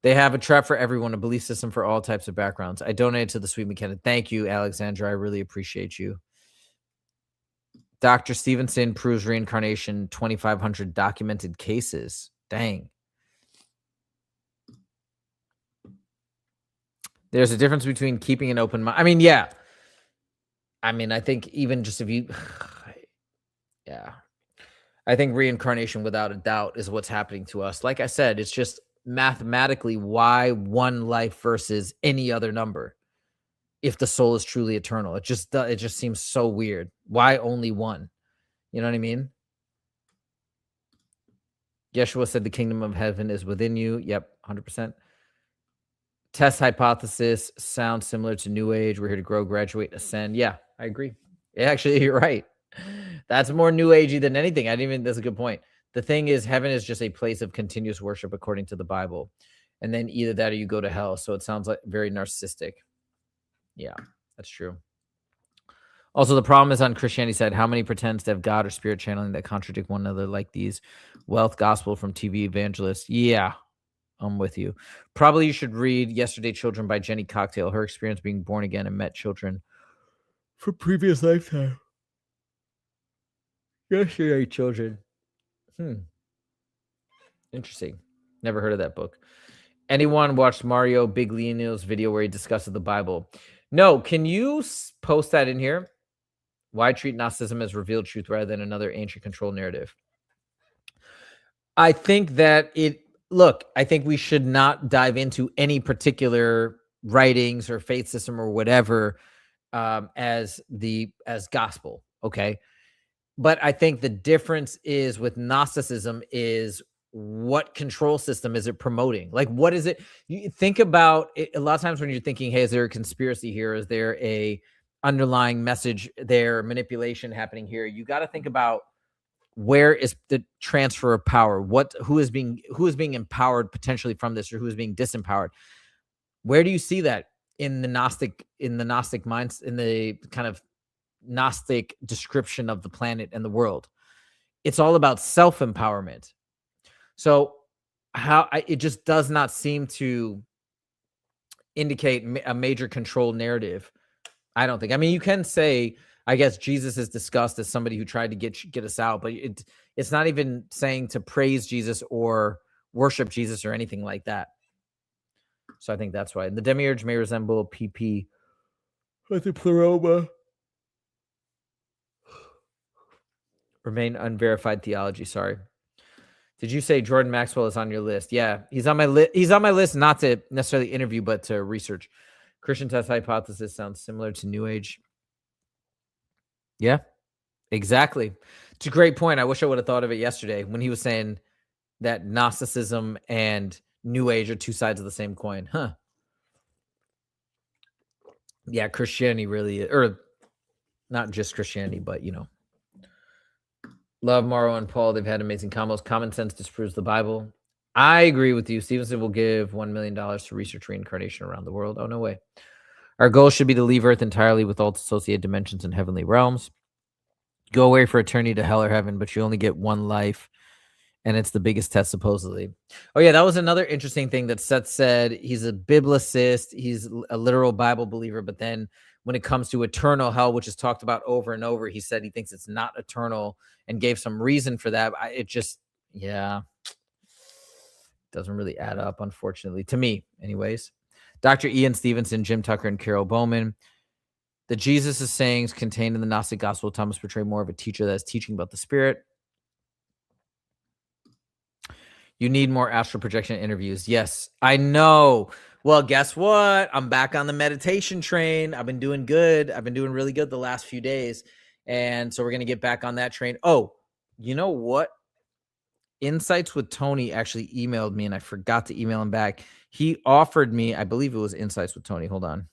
Speaker 1: They have a trap for everyone, a belief system for all types of backgrounds. I donated to the Sweet McKenna. Thank you, Alexandra. I really appreciate you. Dr. Stevenson proves reincarnation, 2,500 documented cases. Dang. There's a difference between keeping an open mind. I mean, yeah. I mean, I think even just if you... yeah. I think reincarnation, without a doubt, is what's happening to us. Like I said, it's just mathematically why one life versus any other number if the soul is truly eternal. It just seems so weird. Why only one? You know what I mean? Yeshua said the kingdom of heaven is within you. Yep, 100%. Test hypothesis sounds similar to New Age. We're here to grow, graduate, ascend. Yeah, I agree. Yeah, actually, you're right. That's more New Agey than anything. That's a good point. The thing is, heaven is just a place of continuous worship according to the Bible. And then either that or you go to hell. So it sounds like very narcissistic. Yeah, that's true. Also, the problem is on Christianity side, how many pretends to have God or spirit channeling that contradict one another, like these wealth gospel from TV evangelists? Yeah, I'm with you. Probably you should read Yesterday Children by Jenny Cocktail. Her experience being born again and met children from previous lifetime. Yesterday Children. Interesting. Never heard of that book. Anyone watched Mario Biglino's video where he discusses the Bible? No. Can you post that in here? Why treat Gnosticism as revealed truth rather than another ancient control narrative? I think that I think we should not dive into any particular writings or faith system or whatever as gospel. Okay. But I think the difference is with Gnosticism is what control system is it promoting? Like, what is it? You think about it, a lot of times when you're thinking, hey, is there a conspiracy here? Is there a underlying message there, manipulation happening here? You got to think about where is the transfer of power? Who is being empowered potentially from this, or who is being disempowered? Where do you see that? in the Gnostic minds, in the kind of Gnostic description of the planet and the world. It's all about self-empowerment. So it just does not seem to indicate a major control narrative. I don't think. I mean, you can say, I guess Jesus is discussed as somebody who tried to get us out, but it's not even saying to praise Jesus or worship Jesus or anything like that. So I think that's why. The demiurge may resemble PP with the pleroma. Remain unverified theology. Sorry. Did you say Jordan Maxwell is on your list? Yeah, he's on my list. He's on my list, not to necessarily interview, but to research. Christian test hypothesis sounds similar to New Age. Yeah, exactly. It's a great point. I wish I would have thought of it yesterday when he was saying that Gnosticism and New Age are two sides of the same coin. Huh. Yeah, Christianity really is, or not just Christianity, but, you know. Love Morrow and Paul. They've had amazing combos. Common sense disproves the Bible. I agree with you. Stevenson will give $1 million to research reincarnation around the world. Oh, no way. Our goal should be to leave Earth entirely with all its associated dimensions and heavenly realms. Go away for eternity to hell or heaven, but you only get one life, and it's the biggest test, supposedly. Oh, yeah, that was another interesting thing that Seth said. He's a biblicist. He's a literal Bible believer, but then when it comes to eternal hell, which is talked about over and over, he said he thinks it's not eternal and gave some reason for that. Yeah, doesn't really add up, unfortunately, to me, anyways. Dr. Ian Stevenson, Jim Tucker, and Carol Bowman. The Jesus' sayings contained in the Gnostic Gospel of Thomas portray more of a teacher that is teaching about the spirit. You need more astral projection interviews. Yes, I know. Well, guess what? I'm back on the meditation train. I've been doing good. I've been doing really good the last few days. And so we're going to get back on that train. Oh, you know what? Insights with Tony actually emailed me, and I forgot to email him back. He offered me, I believe it was Insights with Tony. Hold on.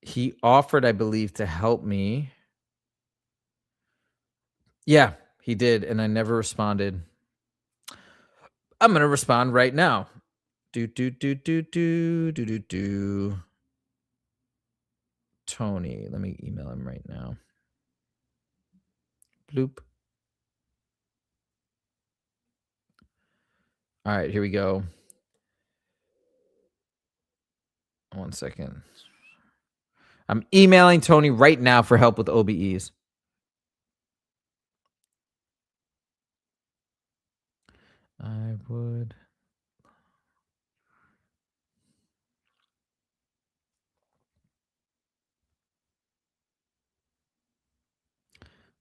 Speaker 1: He offered, I believe, to help me. Yeah, he did, and I never responded. I'm going to respond right now. Tony, let me email him right now. Bloop. All right, here we go. 1 second. I'm emailing Tony right now for help with OBEs. I would.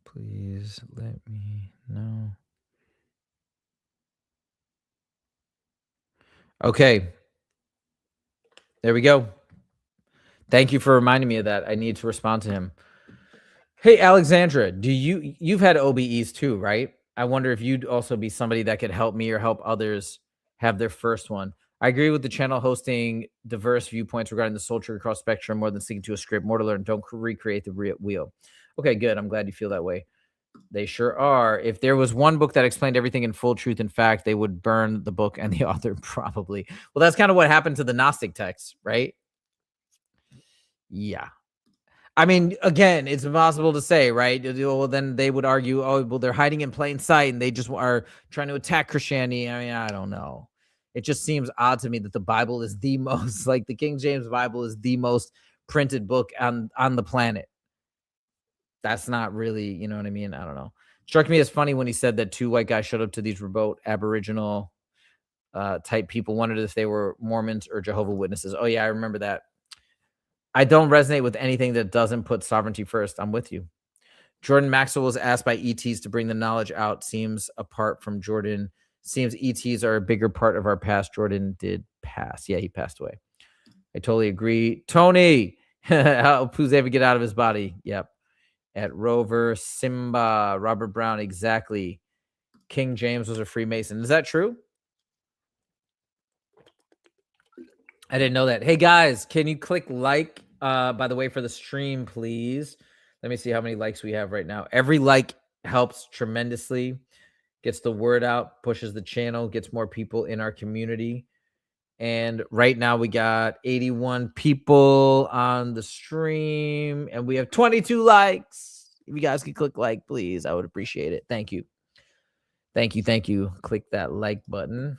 Speaker 1: Please let me know. Okay. There we go. Thank you for reminding me of that. I need to respond to him. Hey, Alexandra, you've had OBEs too, right? I wonder if you'd also be somebody that could help me or help others have their first one. I agree with the channel hosting diverse viewpoints regarding the soul tree across spectrum more than sticking to a script. More to learn. Don't recreate the wheel. Okay, good. I'm glad you feel that way. They sure are. If there was one book that explained everything in full truth and fact, they would burn the book and the author probably. Well, that's kind of what happened to the Gnostic texts, right? Yeah. I mean, again, it's impossible to say, right? Well, then they would argue, oh, well, they're hiding in plain sight and they just are trying to attack Christianity. I mean, I don't know. It just seems odd to me that the Bible is the most, like the King James Bible is the most printed book on the planet. That's not really, you know what I mean? I don't know. Struck me as funny when he said that 2 white guys showed up to these remote Aboriginal type people, wondered if they were Mormons or Jehovah's Witnesses. Oh, yeah, I remember that. I don't resonate with anything that doesn't put sovereignty first. I'm with you. Jordan Maxwell was asked by ETs to bring the knowledge out. Seems apart from Jordan. Seems ETs are a bigger part of our past. Jordan did pass. Yeah, he passed away. I totally agree. Tony, help Huzefa get out of his body. Yep. At Rover, Simba, Robert Brown, exactly. King James was a Freemason. Is that true? I didn't know that. Hey, guys, can you click like, by the way, for the stream, please? Let me see how many likes we have right now. Every like helps tremendously. gets the word out, pushes the channel, gets more people in our community. And right now we got 81 people on the stream and we have 22 likes. If you guys could click like, please, I would appreciate it. Thank you. Thank you. Thank you. Click that like button.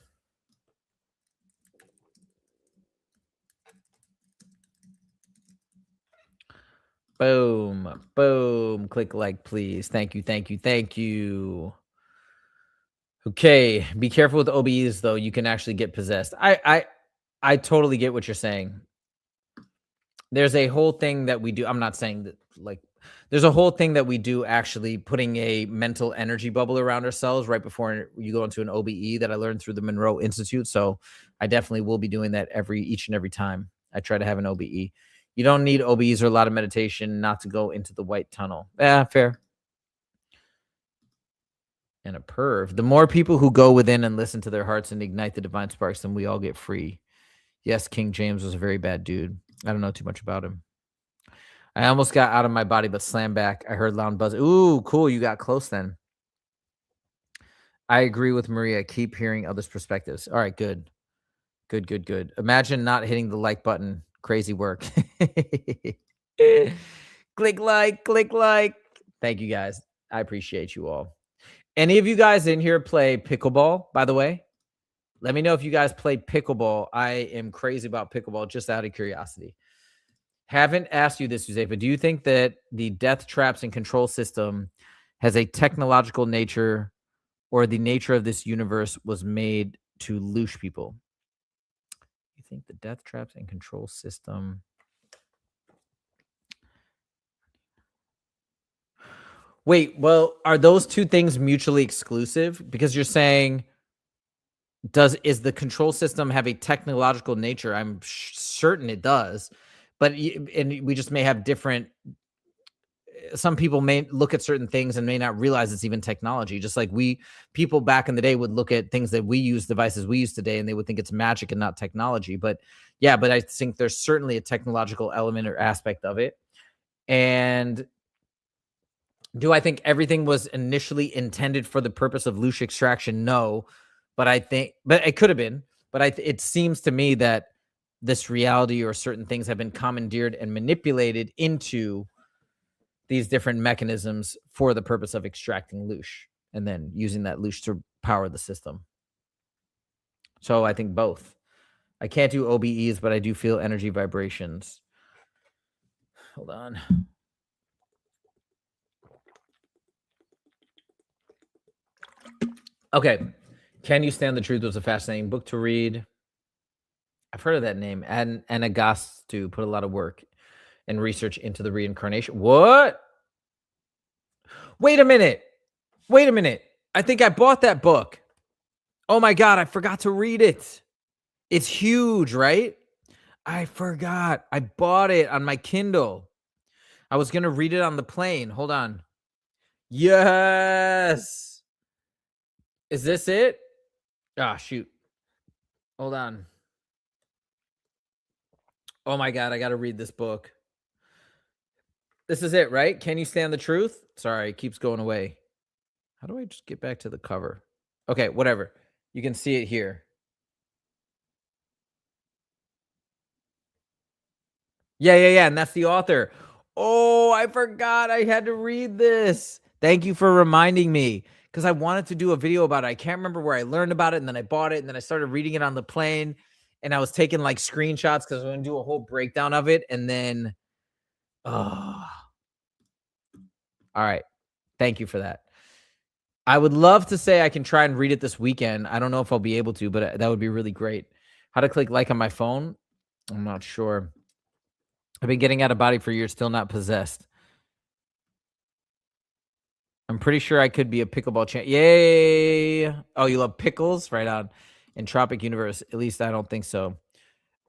Speaker 1: Boom. Boom. Click like, please. Thank you. Thank you. Thank you. Okay. Be careful with OBEs, though. You can actually get possessed. I totally get what you're saying. There's a whole thing that we do. I'm not saying that, like, there's a whole thing that we do actually putting a mental energy bubble around ourselves right before you go into an OBE that I learned through the Monroe Institute. So I definitely will be doing that each and every time I try to have an OBE. You don't need OBEs or a lot of meditation not to go into the white tunnel. Yeah, fair. And a perv. The more people who go within and listen to their hearts and ignite the divine sparks, then we all get free. Yes, King James was a very bad dude. I don't know too much about him. I almost got out of my body, but slammed back. I heard loud buzz. Ooh, cool. You got close then. I agree with Maria. Keep hearing others' perspectives. All right, good. Good, good, good. Imagine not hitting the like button. Crazy work. Click like, click like. Thank you, guys. I appreciate you all. Any of you guys in here play pickleball, by the way? Let me know if you guys play pickleball. I am crazy about pickleball, just out of curiosity. Haven't asked you this, Josefa. Do you think that the death traps and control system has a technological nature, or the nature of this universe was made to loosh people? You think the death traps and control system... Wait, well, are those two things mutually exclusive? Because you're saying, is the control system have a technological nature? I'm certain it does, but and we just may have different. Some people may look at certain things and may not realize it's even technology. Just like people back in the day would look at things that we use, devices we use today, and they would think it's magic and not technology. But yeah, but I think there's certainly a technological element or aspect of it. And do I think everything was initially intended for the purpose of loosh extraction? No, but it could have been. But it seems to me that this reality or certain things have been commandeered and manipulated into these different mechanisms for the purpose of extracting loosh and then using that loosh to power the system. So I think both. I can't do OBEs, but I do feel energy vibrations. Hold on. Okay. Can You Stand the Truth was a fascinating book to read. I've heard of that name. And Agastu put a lot of work and research into the reincarnation. What? Wait a minute. I think I bought that book. Oh my God, I forgot to read it. It's huge, right? I forgot. I bought it on my Kindle. I was going to read it on the plane. Hold on. Yes. Is this it? Ah, shoot. Hold on. Oh my God, I got to read this book. This is it, right? Can You Stand the Truth? Sorry, it keeps going away. How do I just get back to the cover? Okay, whatever. You can see it here. Yeah. And that's the author. Oh, I forgot I had to read this. Thank you for reminding me, because I wanted to do a video about it. I can't remember where I learned about it, and then I bought it, and then I started reading it on the plane, and I was taking like screenshots because I'm going to do a whole breakdown of it. And then, all right. Thank you for that. I would love to say I can try and read it this weekend. I don't know if I'll be able to, but that would be really great. How to click like on my phone? I'm not sure. I've been getting out of body for years, still not possessed. I'm pretty sure I could be a pickleball champ. Yay! Oh, you love pickles? Right on. Entropic Universe. At least I don't think so.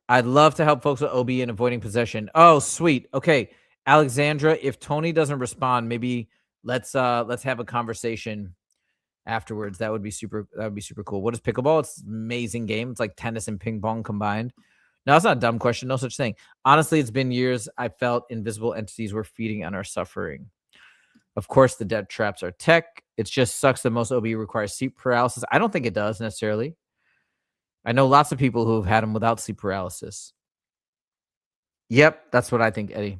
Speaker 1: I'd love to help folks with OB and avoiding possession. Oh, sweet. Okay, Alexandra, if Tony doesn't respond, maybe let's have a conversation afterwards. That would be super cool. What is pickleball? It's an amazing game. It's like tennis and ping pong combined. No, it's not a dumb question. No such thing. Honestly, it's been years. I felt invisible entities were feeding on our suffering. Of course, the death traps are tech. It just sucks that most OB requires sleep paralysis. I don't think it does necessarily. I know lots of people who have had them without sleep paralysis. Yep, that's what I think, Eddie.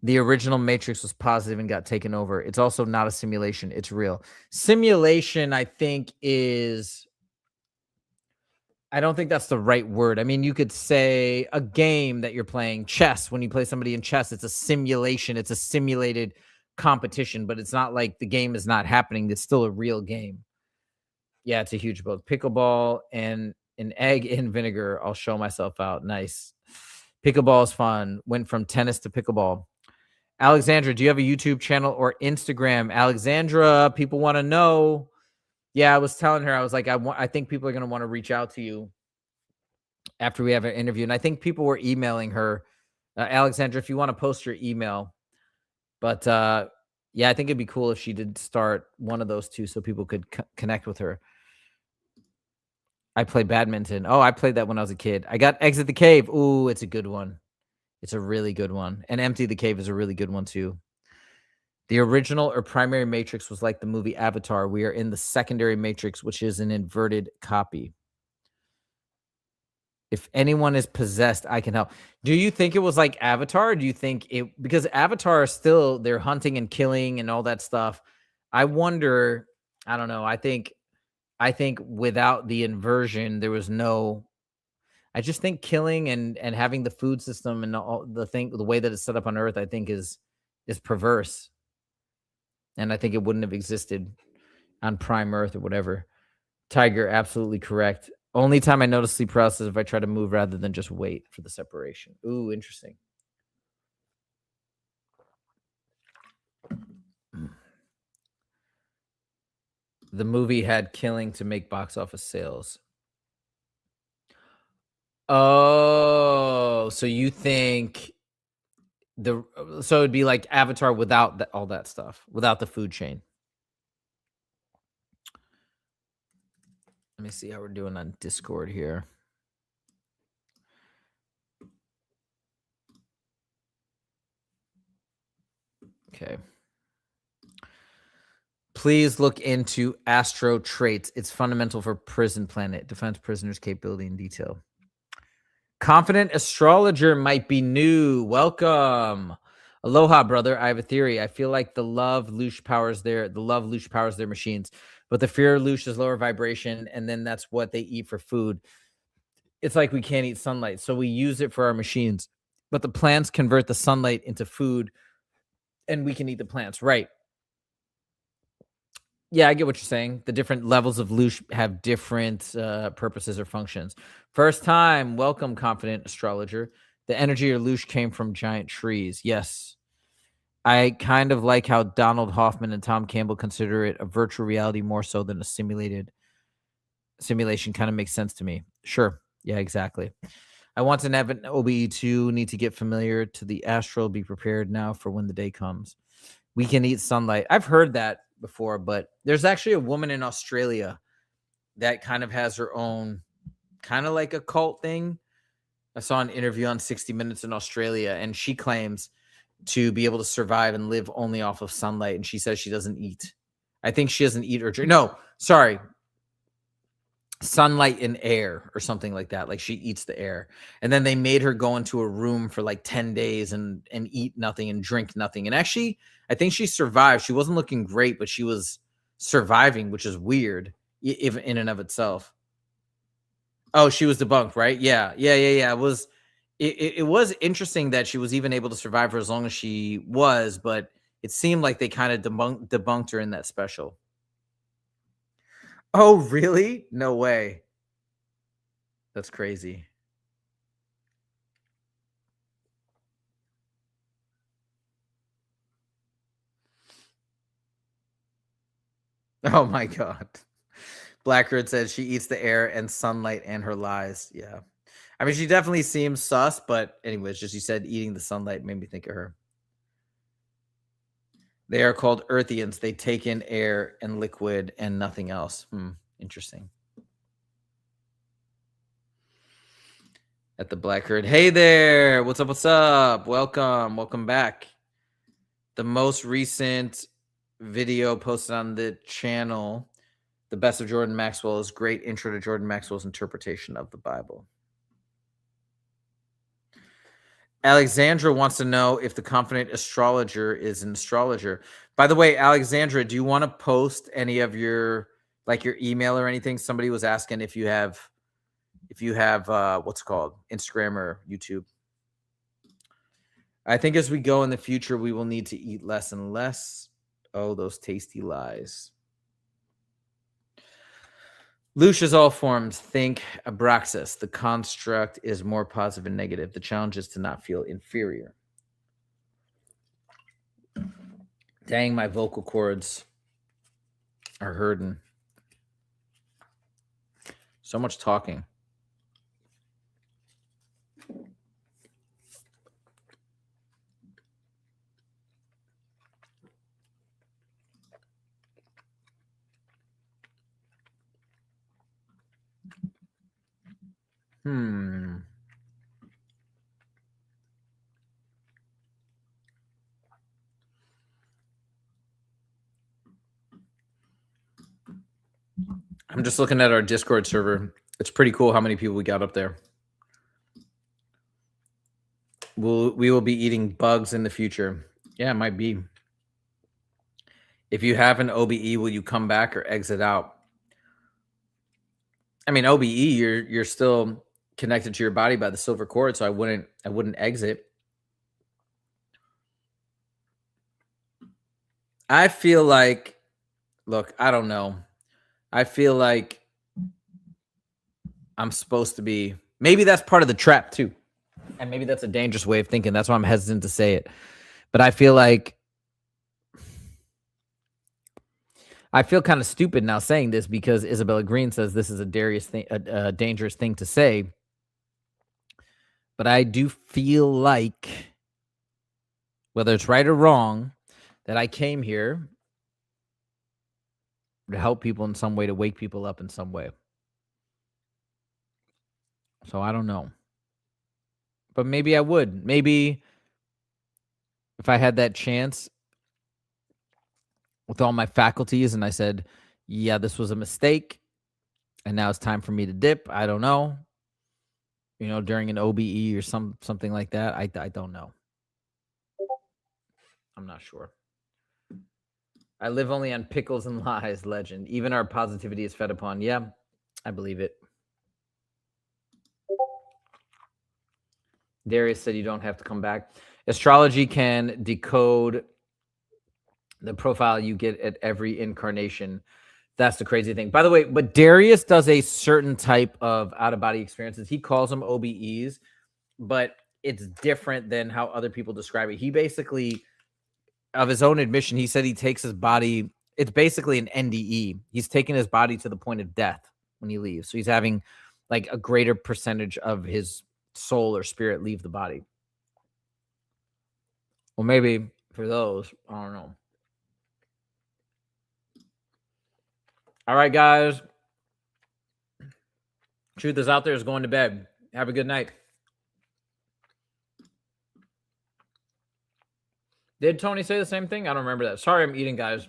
Speaker 1: The original Matrix was positive and got taken over. It's also not a simulation. It's real. Simulation, I think, is... I don't think that's the right word. I mean, you could say a game that you're playing, chess. When you play somebody in chess, it's a simulation. It's a simulated competition, but it's not like the game is not happening. It's still a real game. Yeah, it's a huge boat. Pickleball and an egg in vinegar. I'll show myself out. Nice. Pickleball is fun. Went from tennis to pickleball. Alexandra, do you have a YouTube channel or Instagram? Alexandra, people want to know. Yeah, I was telling her, I was like, I think people are going to want to reach out to you after we have an interview. And I think people were emailing her. Alexandra, if you want to post your email. But yeah, I think it'd be cool if she did start one of those two so people could connect with her. I play badminton. Oh, I played that when I was a kid. I got Exit the Cave. Ooh, it's a good one. It's a really good one. And Empty the Cave is a really good one too. The original or primary Matrix was like the movie Avatar. We are in the secondary Matrix, which is an inverted copy. If anyone is possessed, I can help. Do you think it was like Avatar? Or do you think it... Because Avatar is still... They're hunting and killing and all that stuff. I wonder... I don't know. I think without the inversion, there was no... I just think killing and having the food system and all the way that it's set up on Earth, I think is perverse. And I think it wouldn't have existed on Prime Earth or whatever. Tiger, absolutely correct. Only time I notice sleep paralysis is if I try to move rather than just wait for the separation. Ooh, interesting. The movie had killing to make box office sales. Oh, so you think so it'd be like Avatar without all that stuff, without the food chain. Let me see how we're doing on Discord here. Okay. Please look into Astro Traits. It's fundamental for Prison Planet. Defines prisoners' capability in detail. Confident Astrologer might be new. Welcome. Aloha, brother. I have a theory. I feel like the love Loosh powers their machines, but the fear Loosh is lower vibration, and then that's what they eat for food. It's like we can't eat sunlight, so we use it for our machines. But the plants convert the sunlight into food, and we can eat the plants. Right. Yeah, I get what you're saying. The different levels of Loosh have different purposes or functions. First time, welcome, Confident Astrologer. The energy of Loosh came from giant trees. Yes. I kind of like how Donald Hoffman and Tom Campbell consider it a virtual reality more so than a simulation. Kind of makes sense to me. Sure. Yeah, exactly. I want to have an OBE2. Need to get familiar to the astral. Be prepared now for when the day comes. We can eat sunlight. I've heard that before, but there's actually a woman in Australia that kind of has her own kind of like a cult thing. I saw an interview on 60 Minutes in Australia, and she claims to be able to survive and live only off of sunlight. And she says she doesn't eat. I think she doesn't eat or drink. No, sorry. Sunlight and air or something like that. Like she eats the air. And then they made her go into a room for like 10 days and eat nothing and drink nothing. And actually, I think she survived. She wasn't looking great, but she was surviving, which is weird if in and of itself. Oh, she was debunked, right? Yeah. It was interesting that she was even able to survive for as long as she was, but it seemed like they kind of debunked her in that special. Oh, really? No way. That's crazy. Oh my God. Blackbird says she eats the air and sunlight and her lies. Yeah. I mean, she definitely seems sus, but anyways, just you said eating the sunlight made me think of her. They are called Earthians. They take in air and liquid and nothing else. Interesting. At the Blackbird. Hey there. What's up? Welcome back. The most recent video posted on the channel. The Best of Jordan Maxwell is great intro to Jordan Maxwell's interpretation of the Bible. Alexandra wants to know if the Confident Astrologer is an astrologer. By the way, Alexandra, do you want to post any of your your email or anything? Somebody was asking if you have what's it called, Instagram or YouTube. I think as we go in the future, we will need to eat less and less. Oh, those tasty lies. Lucia's all forms. Think Abraxas. The construct is more positive and negative. The challenge is to not feel inferior. Dang, my vocal cords are hurting. So much talking. I'm just looking at our Discord server. It's pretty cool how many people we got up there. We will be eating bugs in the future. Yeah, it might be. If you have an OBE, will you come back or exit out? I mean, OBE, you're still connected to your body by the silver cord, so I wouldn't exit. I feel like, look, I don't know. I feel like I'm supposed to be, maybe that's part of the trap too. And maybe that's a dangerous way of thinking. That's why I'm hesitant to say it. But I feel like I feel kind of stupid now saying this because Isabella Green says this is a dangerous thing to say. But I do feel like, whether it's right or wrong, that I came here to help people in some way, to wake people up in some way. So I don't know. But maybe I would. Maybe if I had that chance with all my faculties and I said, yeah, this was a mistake and now it's time for me to dip. I don't know. You know, during an OBE or something like that. I don't know. I'm not sure. I live only on pickles and lies, legend. Even our positivity is fed upon. Yeah, I believe it. Darius said you don't have to come back. Astrology can decode the profile you get at every incarnation. That's the crazy thing. By the way, but Darius does a certain type of out-of-body experiences. He calls them OBEs, but it's different than how other people describe it. He basically, of his own admission, he said he takes his body. It's basically an NDE. He's taking his body to the point of death when he leaves. So he's having like a greater percentage of his soul or spirit leave the body. Well, maybe for those, I don't know. All right, guys. Truth is out there is going to bed. Have a good night. Did Tony say the same thing? I don't remember that. Sorry, I'm eating, guys.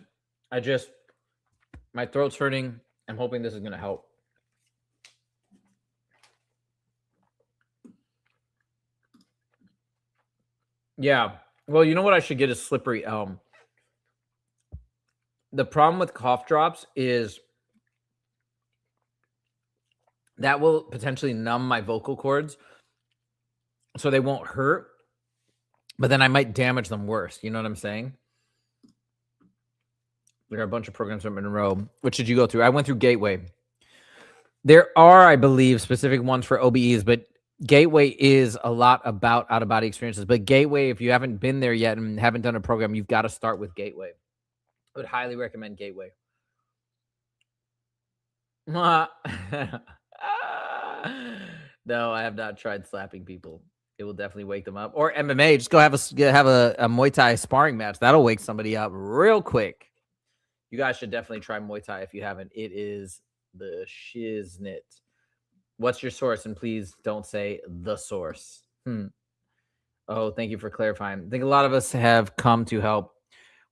Speaker 1: My throat's hurting. I'm hoping this is going to help. Yeah. Well, you know what I should get is slippery elm. The problem with cough drops is that will potentially numb my vocal cords so they won't hurt, but then I might damage them worse. You know what I'm saying? There are a bunch of programs from Monroe. Which did you go through? I went through Gateway. There are, I believe, specific ones for OBEs, but Gateway is a lot about out-of-body experiences. But Gateway, if you haven't been there yet and haven't done a program, you've got to start with Gateway. I would highly recommend Gateway. No, I have not tried slapping people. It will definitely wake them up. Or MMA, just go have a Muay Thai sparring match. That'll wake somebody up real quick. You guys should definitely try Muay Thai if you haven't. It is the shiznit. What's your source? And please don't say the source. Oh, thank you for clarifying. I think a lot of us have come to help,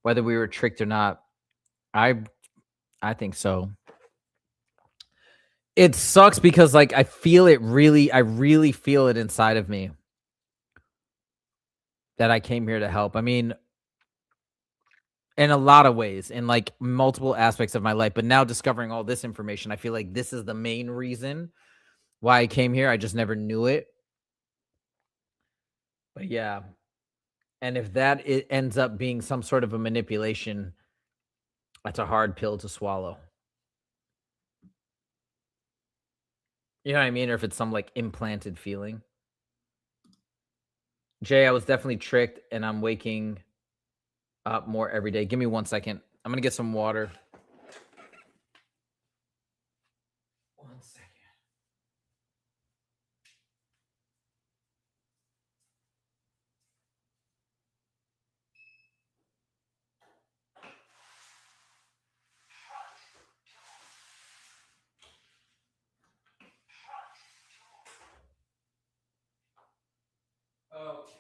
Speaker 1: whether we were tricked or not. I think so. It sucks because like I really feel it inside of me that I came here to help. I mean, in a lot of ways, in like multiple aspects of my life, but now discovering all this information, I feel like this is the main reason why I came here. I just never knew it. But yeah, and if that it ends up being some sort of a manipulation, that's a hard pill to swallow. You know what I mean? Or if it's some like implanted feeling. Jay, I was definitely tricked and I'm waking up more every day. Give me 1 second. I'm going to get some water. 1 second. Okay.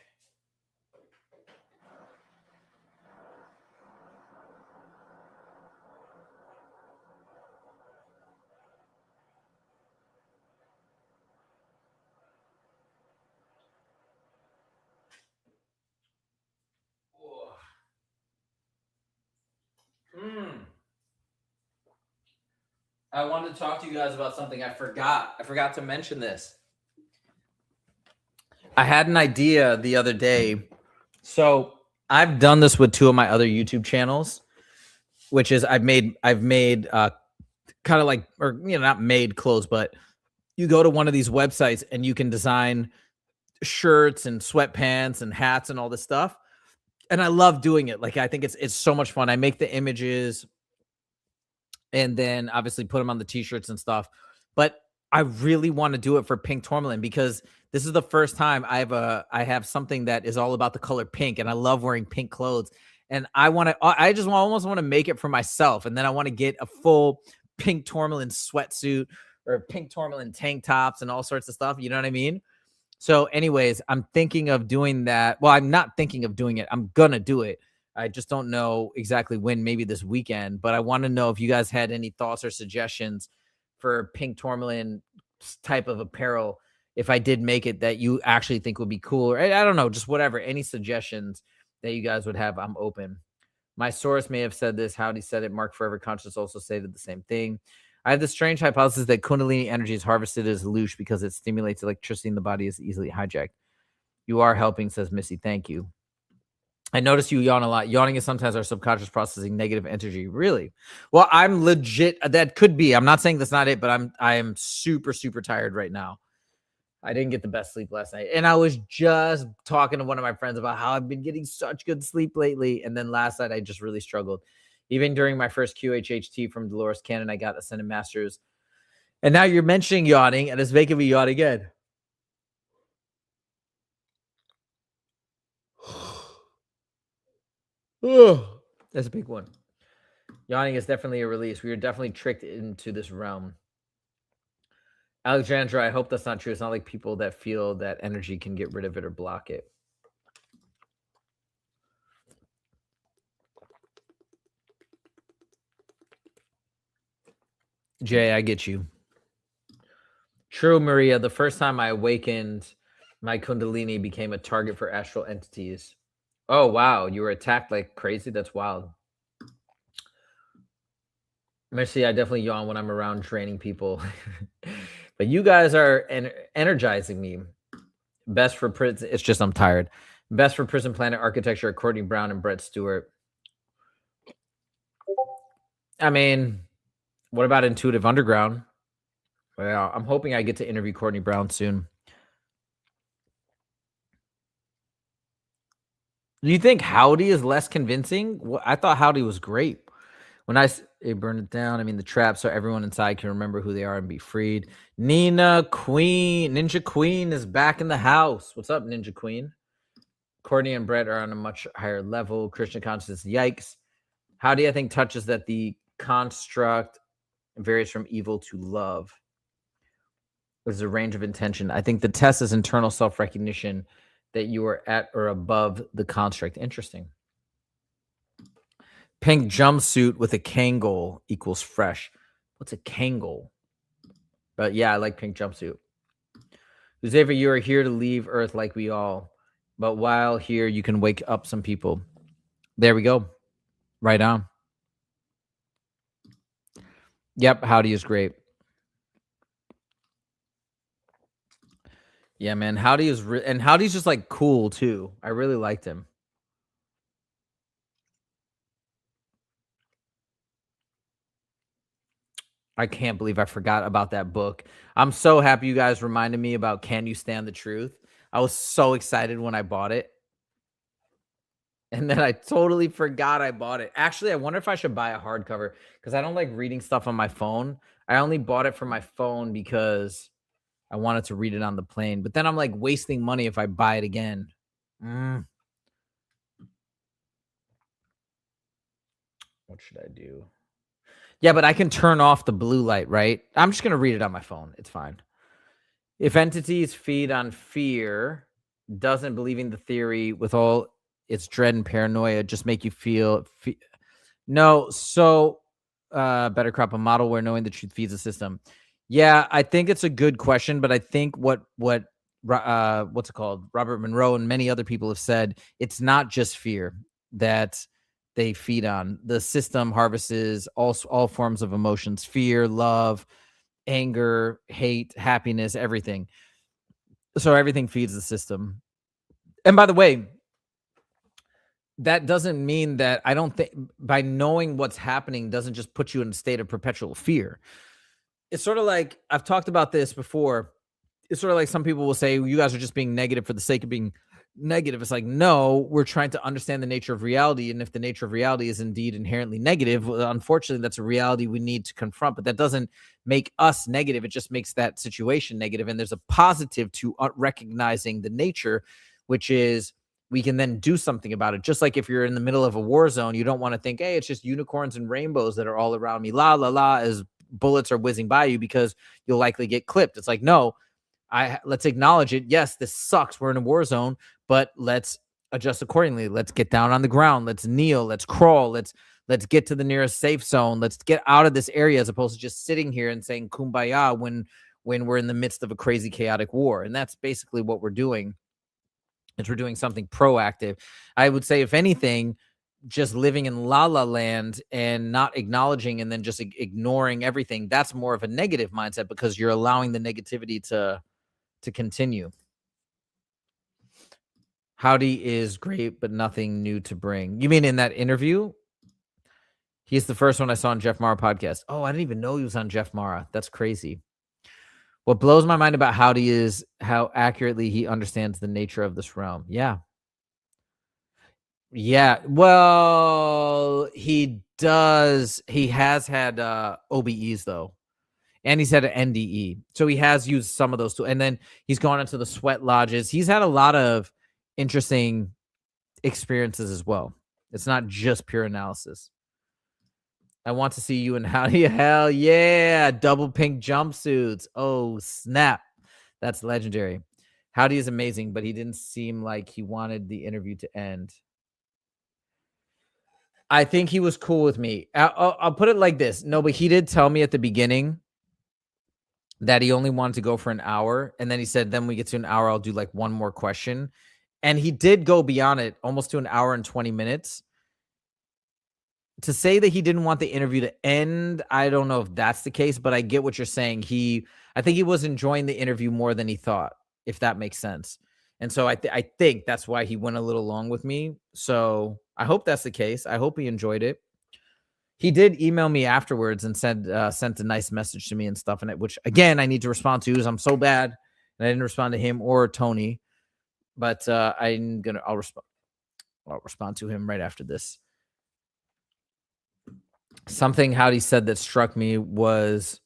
Speaker 1: I wanted to talk to you guys about something. I forgot to mention this. I had an idea the other day. So I've done this with 2 of my other YouTube channels, which is I've made kind of like, or not made clothes, but you go to one of these websites and you can design shirts and sweatpants and hats and all this stuff. And I love doing it. Like I think it's so much fun. I make the images and then obviously put them on the t-shirts and stuff. But I really want to do it for Pink Tourmaline because this is the first time I have something that is all about the color pink, and I love wearing pink clothes. And I just almost want to make it for myself, and then I want to get a full Pink Tourmaline sweatsuit or Pink Tourmaline tank tops and all sorts of stuff. You know what I mean? So, anyways, I'm thinking of doing that. Well, I'm not thinking of doing it. I'm gonna do it. I just don't know exactly when, maybe this weekend, but I want to know if you guys had any thoughts or suggestions for Pink Tourmaline type of apparel. If I did make it that you actually think would be cool, or I don't know, just whatever, any suggestions that you guys would have, I'm open. My source may have said this. Howdy said it. Mark Forever Conscious also stated the same thing. I have the strange hypothesis that Kundalini energy is harvested as loosh because it stimulates electricity in the body is easily hijacked. You are helping, says Missy. Thank you. I notice you yawn a lot. Yawning is sometimes our subconscious processing negative energy. Really? Well, I'm legit. That could be. I'm not saying that's not it, but I am super, super tired right now. I didn't get the best sleep last night. And I was just talking to one of my friends about how I've been getting such good sleep lately. And then last night I just really struggled. Even during my first QHHT from Dolores Cannon, I got Ascended Masters. And now you're mentioning yawning, and it's making me yawn again. That's a big one. Yawning is definitely a release. We were definitely tricked into this realm. Alexandra, I hope that's not true. It's not like people that feel that energy can get rid of it or block it. Jay, I get you. True, Maria. The first time I awakened, my Kundalini became a target for astral entities. Oh, wow. You were attacked like crazy? That's wild. Mercy, I definitely yawn when I'm around training people. But you guys are energizing me. Best for prison. It's just I'm tired. Best for Prison Planet Architecture, Courtney Brown and Brett Stewart. I mean, what about Intuitive Underground? Well, I'm hoping I get to interview Courtney Brown soon. Do you think Howdy is less convincing? Well, I thought Howdy was great. When I burn it down, I mean the trap so everyone inside can remember who they are and be freed. Nina Queen, Ninja Queen is back in the house. What's up, Ninja Queen? Courtney and Brett are on a much higher level. Christian consciousness, yikes. Howdy, I think, touches that the construct varies from evil to love. There's a range of intention. I think the test is internal self-recognition that you are at or above the construct. Interesting. Pink jumpsuit with a Kangol equals fresh. What's a Kangol? But yeah, I like pink jumpsuit. Xavier, you are here to leave Earth like we all. But while here, you can wake up some people. There we go. Right on. Yep, Howdy is great. Yeah, man. Howdy is and Howdy's just like cool too. I really liked him. I can't believe I forgot about that book. I'm so happy you guys reminded me about Can You Stand the Truth? I was so excited when I bought it. And then I totally forgot I bought it. Actually, I wonder if I should buy a hardcover because I don't like reading stuff on my phone. I only bought it for my phone because I wanted to read it on the plane. But then I'm like wasting money if I buy it again. What should I do? Yeah, but I can turn off the blue light, right? I'm just going to read it on my phone. It's fine. If entities feed on fear, doesn't believing the theory with all its dread and paranoia just make you feel no, so better crop a model where knowing the truth feeds the system. Yeah, I think it's a good question, but I think what's it called? Robert Monroe and many other people have said it's not just fear that they feed on. The system harvests all forms of emotions: fear, love, anger, hate, happiness, everything. So everything feeds the system. And by the way, that doesn't mean that I don't think by knowing what's happening doesn't just put you in a state of perpetual fear. It's sort of like I've talked about this before. It's sort of like some people will say, well, you guys are just being negative for the sake of being negative. It's like, no, we're trying to understand the nature of reality. And if the nature of reality is indeed inherently negative, well, unfortunately, that's a reality we need to confront. But that doesn't make us negative. It just makes that situation negative. And there's a positive to recognizing the nature, which is we can then do something about it. Just like if you're in the middle of a war zone, you don't want to think, hey, it's just unicorns and rainbows that are all around me. La, la, la, as bullets are whizzing by you because you'll likely get clipped. It's like, no, let's acknowledge it. Yes, this sucks. We're in a war zone, but let's adjust accordingly. Let's get down on the ground. Let's kneel. Let's crawl. Let's get to the nearest safe zone. Let's get out of this area as opposed to just sitting here and saying kumbaya when we're in the midst of a crazy, chaotic war. And that's basically what we're doing. Is we're doing something proactive. I would say, if anything, just living in la la land and not acknowledging and then just ignoring everything, that's more of a negative mindset because you're allowing the negativity to continue. Howdy is great, but nothing new to bring. You mean in that interview? He's the first one I saw on Jeff Mara podcast. Oh, I didn't even know he was on Jeff Mara. That's crazy. What blows my mind about Howdy is how accurately he understands the nature of this realm. Yeah. Yeah. Well, he does. He has had OBEs though. And he's had an NDE. So he has used some of those too. And then he's gone into the sweat lodges. He's had a lot of interesting experiences as well. It's not just pure analysis. I want to see you in Howdy. Hell yeah. Double pink jumpsuits. Oh, snap. That's legendary. Howdy is amazing, but he didn't seem like he wanted the interview to end. I think he was cool with me. I'll put it like this. No, but he did tell me at the beginning that he only wanted to go for an hour. And then he said, then we get to an hour, I'll do like one more question. And he did go beyond it, almost to an hour and 20 minutes. To say that he didn't want the interview to end, I don't know if that's the case, but I get what you're saying. I think he was enjoying the interview more than he thought, if that makes sense. And so I think that's why he went a little long with me. So I hope that's the case. I hope he enjoyed it. He did email me afterwards and sent a nice message to me and stuff, which again I need to respond to. I'm so bad, and I didn't respond to him or Tony, but I'll respond to him right after this. Something Howdy said that struck me was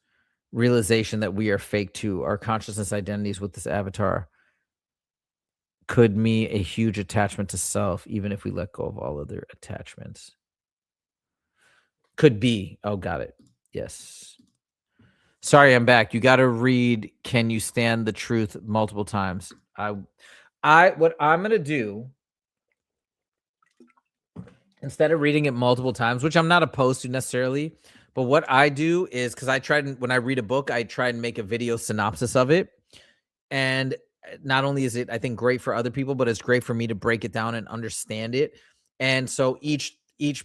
Speaker 1: realization that we are fake too. Our consciousness identities with this avatar could mean a huge attachment to self, even if we let go of all other attachments. Could be. Oh, got it. Yes. Sorry, I'm back. You got to read Can You Stand the Truth multiple times. What I'm going to do instead of reading it multiple times, which I'm not opposed to necessarily, but what I do is, because when I read a book, I try and make a video synopsis of it. And not only is it, I think, great for other people, but it's great for me to break it down and understand it. And so each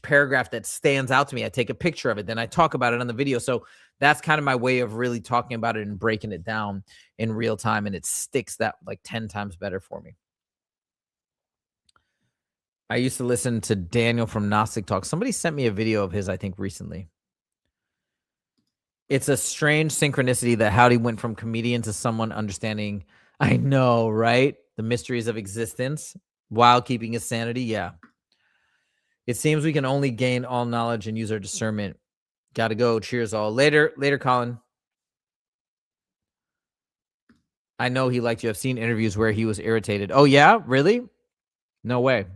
Speaker 1: paragraph that stands out to me, I take a picture of it, then I talk about it on the video. So that's kind of my way of really talking about it and breaking it down in real time. And it sticks that like 10 times better for me. I used to listen to Daniel from Gnostic Talk. Somebody sent me a video of his, I think, recently. It's a strange synchronicity that Howdy went from comedian to someone understanding, I know, right? The mysteries of existence while keeping his sanity. Yeah. It seems we can only gain all knowledge and use our discernment. Gotta go. Cheers all. Later, Colin. I know he liked you. I've seen interviews where he was irritated. Oh, yeah? Really? No way.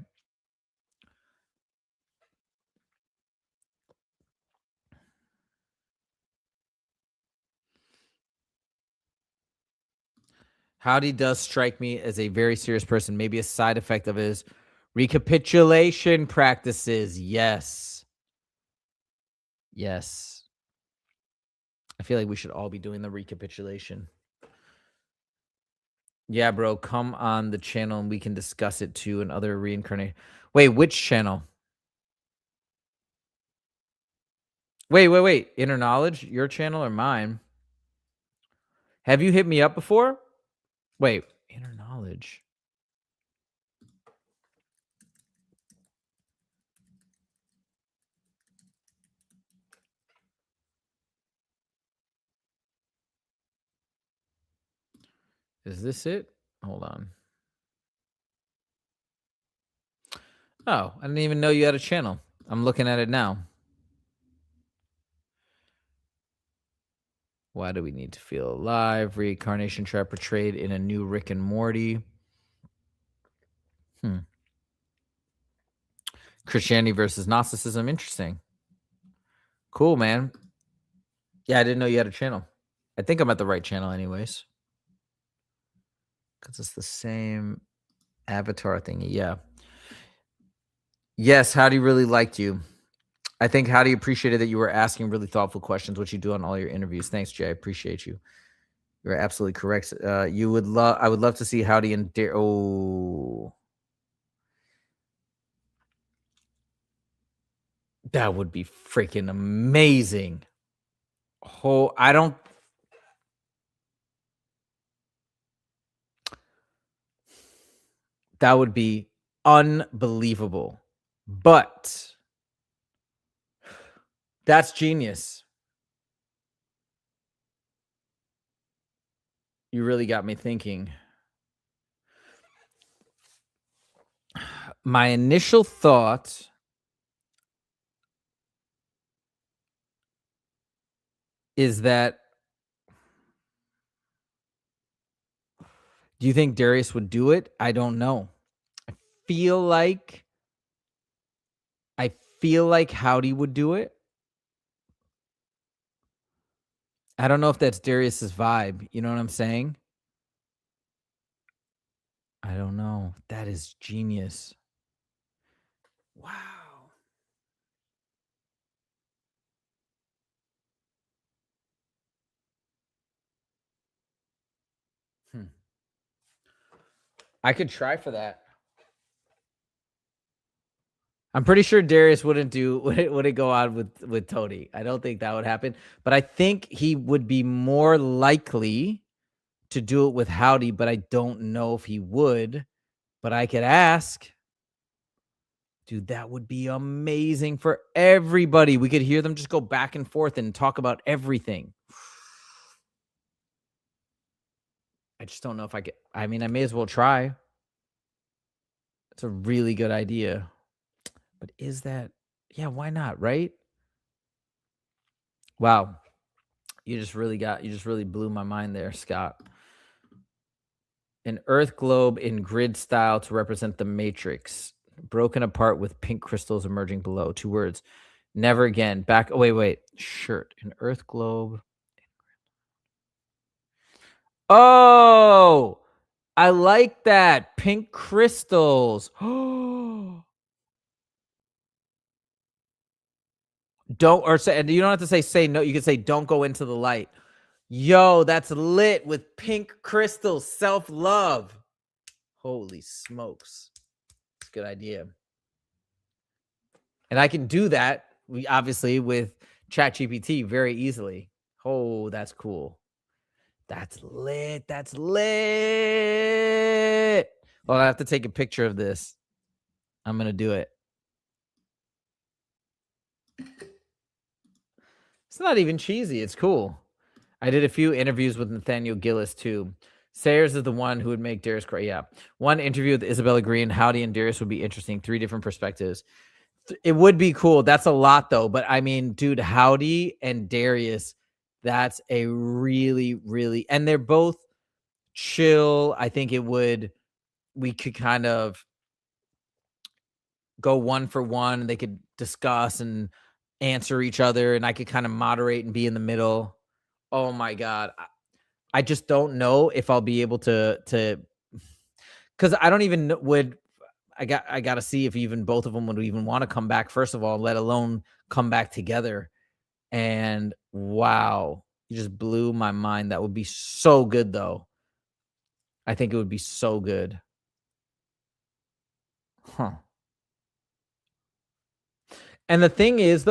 Speaker 1: Howdy does strike me as a very serious person. Maybe a side effect of his recapitulation practices. Yes. Yes. I feel like we should all be doing the recapitulation. Yeah, bro. Come on the channel and we can discuss it too and other reincarnation. Wait, which channel? Wait. Inner Knowledge? Your channel or mine? Have you hit me up before? Wait, Inner Knowledge. Is this it? Hold on. Oh, I didn't even know you had a channel. I'm looking at it now. Why do we need to feel alive? Reincarnation trap portrayed in a new Rick and Morty. Christianity versus Gnosticism. Interesting. Cool, man. Yeah, I didn't know you had a channel. I think I'm at the right channel anyways. Because it's the same avatar thingy. Yeah. Yes, Howdy really liked you. I think Howdy appreciated that you were asking really thoughtful questions, which you do on all your interviews. Thanks, Jay. I appreciate you. You're absolutely correct. I would love to see Howdy and oh, that would be freaking amazing. Oh, that would be unbelievable. But that's genius. You really got me thinking. My initial thought is that, do you think Darius would do it? I don't know. I feel like Howdy would do it. I don't know if that's Darius's vibe. You know what I'm saying? I don't know. That is genius. Wow. I could try for that. I'm pretty sure Darius wouldn't go on with Tony. I don't think that would happen. But I think he would be more likely to do it with Howdy, but I don't know if he would. But I could ask. Dude, that would be amazing for everybody. We could hear them just go back and forth and talk about everything. I just don't know if I could. I mean, I may as well try. It's a really good idea. But is that, yeah, why not, right? Wow. You just really blew my mind there, Scott. An Earth globe in grid style to represent the matrix, broken apart with pink crystals emerging below. 2 words. Never again. Back. Oh, wait. Shirt. An Earth globe. Oh, I like that. Pink crystals. Oh, Don't, or say, and you don't have to say no. You can say don't go into the light. Yo, that's lit with Pink Crystal self-love. Holy smokes. It's a good idea. And I can do that, obviously, with ChatGPT very easily. Oh, that's cool. That's lit. That's lit. Well, I have to take a picture of this. I'm going to do it. It's not even cheesy. It's cool. I did a few interviews with Nathaniel Gillis, too. Sayers is the one who would make Darius cry. Yeah. One interview with Isabella Green, Howdy and Darius would be interesting. 3 different perspectives. It would be cool. That's a lot, though. But, I mean, dude, Howdy and Darius, that's a really, really... And they're both chill. I think we could kind of go one for one. They could discuss and answer each other, and I could kind of moderate and be in the middle. Oh my God. I just don't know if I'll be able to, because I don't even know, I got to see if even both of them would even want to come back, first of all, let alone come back together. And wow, you just blew my mind. That would be so good, though. I think it would be so good. Huh. And the thing is,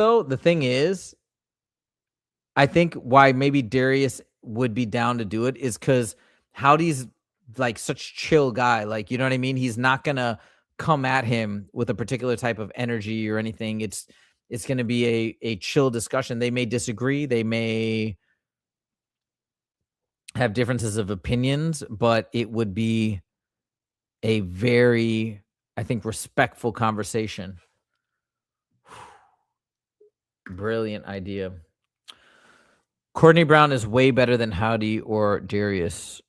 Speaker 1: I think why maybe Darius would be down to do it is because Howdy's like such chill guy. Like, you know what I mean? He's not going to come at him with a particular type of energy or anything. It's going to be a chill discussion. They may disagree. They may have differences of opinions, but it would be a very, I think, respectful conversation. Brilliant idea. Courtney Brown is way better than Howdy or Darius.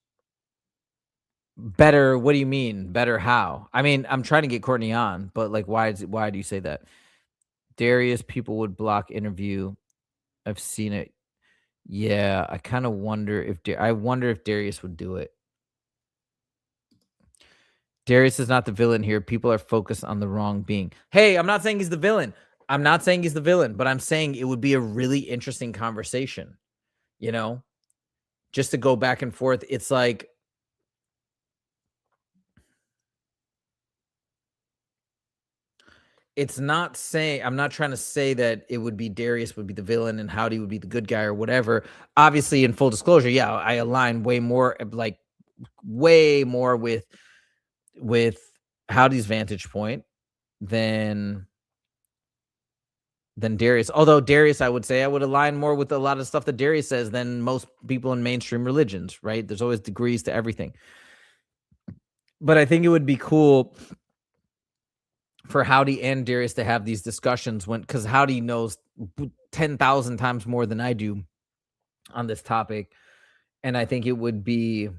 Speaker 1: Better? What do you mean? Better how? I mean, I'm trying to get Courtney on, but like, why do you say that? Darius, people would block interview. I've seen it. Yeah, I kind of wonder if Darius would do it. Darius is not the villain here. People are focused on the wrong being. Hey, I'm not saying he's the villain. But I'm saying it would be a really interesting conversation, you know, just to go back and forth. It's like, I'm not trying to say that it would be Darius would be the villain and Howdy would be the good guy or whatever. Obviously, in full disclosure, yeah, I align way more with Howdy's vantage point than Darius. Although Darius, I would say I would align more with a lot of stuff that Darius says than most people in mainstream religions, right? There's always degrees to everything. But I think it would be cool for Howdy and Darius to have these discussions because Howdy knows 10,000 times more than I do on this topic. And I think it would be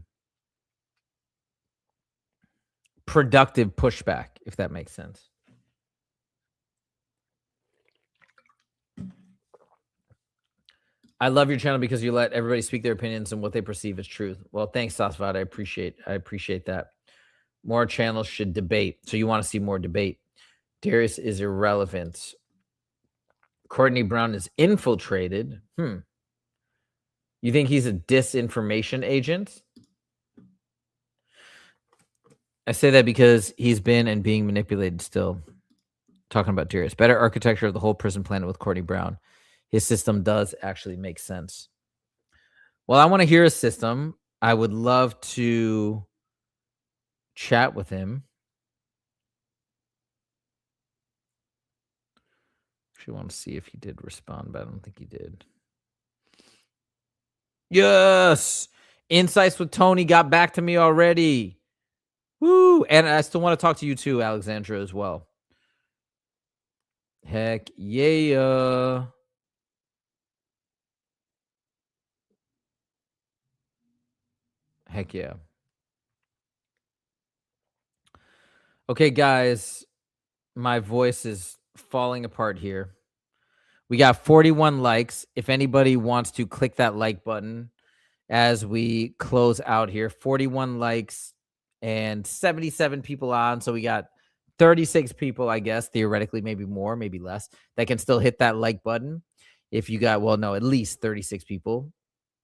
Speaker 1: productive pushback, if that makes sense. I love your channel because you let everybody speak their opinions and what they perceive as truth. Well, thanks, Sasvad. I appreciate that. More channels should debate. So you want to see more debate. Darius is irrelevant. Courtney Brown is infiltrated. You think he's a disinformation agent? I say that because he's been and being manipulated still. Talking about Darius. Better architecture of the whole prison planet with Courtney Brown. His system does actually make sense. Well, I want to hear his system. I would love to chat with him. Actually, want to see if he did respond, but I don't think he did. Yes! Insights with Tony got back to me already. Woo! And I still want to talk to you too, Alexandra, as well. Heck yeah. Heck yeah. Okay, guys, my voice is falling apart here. We got 41 likes. If anybody wants to click that like button as we close out here, 41 likes and 77 people on. So we got 36 people, I guess, theoretically, maybe more, maybe less, that can still hit that like button. If you got, well, no, at least 36 people.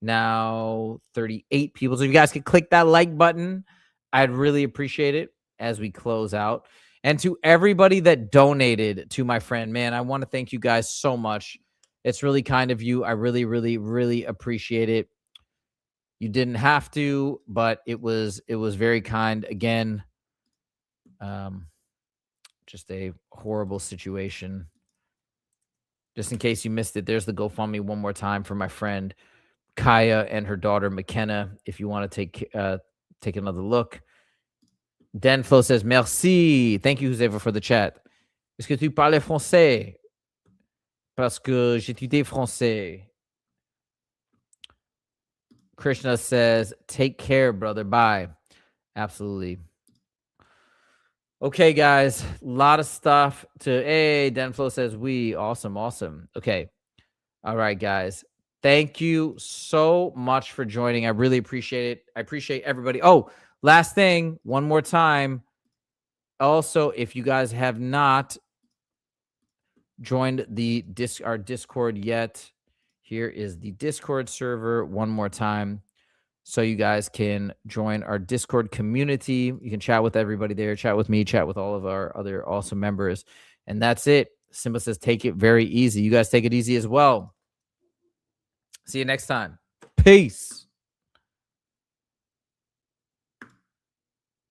Speaker 1: Now 38 people. So if you guys could click that like button, I'd really appreciate it as we close out. And to everybody that donated to my friend, man, I want to thank you guys so much. It's really kind of you. I really, really, really appreciate it. You didn't have to, but it was very kind. Again, just a horrible situation. Just in case you missed it, there's the GoFundMe one more time for my friend Kaya and her daughter McKenna. If you want to take another look. Denflo says merci. Thank you, Josefa, for the chat. Est-ce que tu parles français? Parce que j'étudie français. Krishna says, take care, brother. Bye. Absolutely. Okay, guys. A lot of stuff to... Hey, Denflo says, we. Awesome, awesome. Okay. All right, guys. Thank you so much for joining. I really appreciate it. I appreciate everybody. Oh, last thing. One more time. Also, if you guys have not joined our Discord yet, here is the Discord server one more time, so you guys can join our Discord community. You can chat with everybody there, chat with me, chat with all of our other awesome members. And that's it. Simba says, take it very easy. You guys take it easy as well. See you next time. Peace.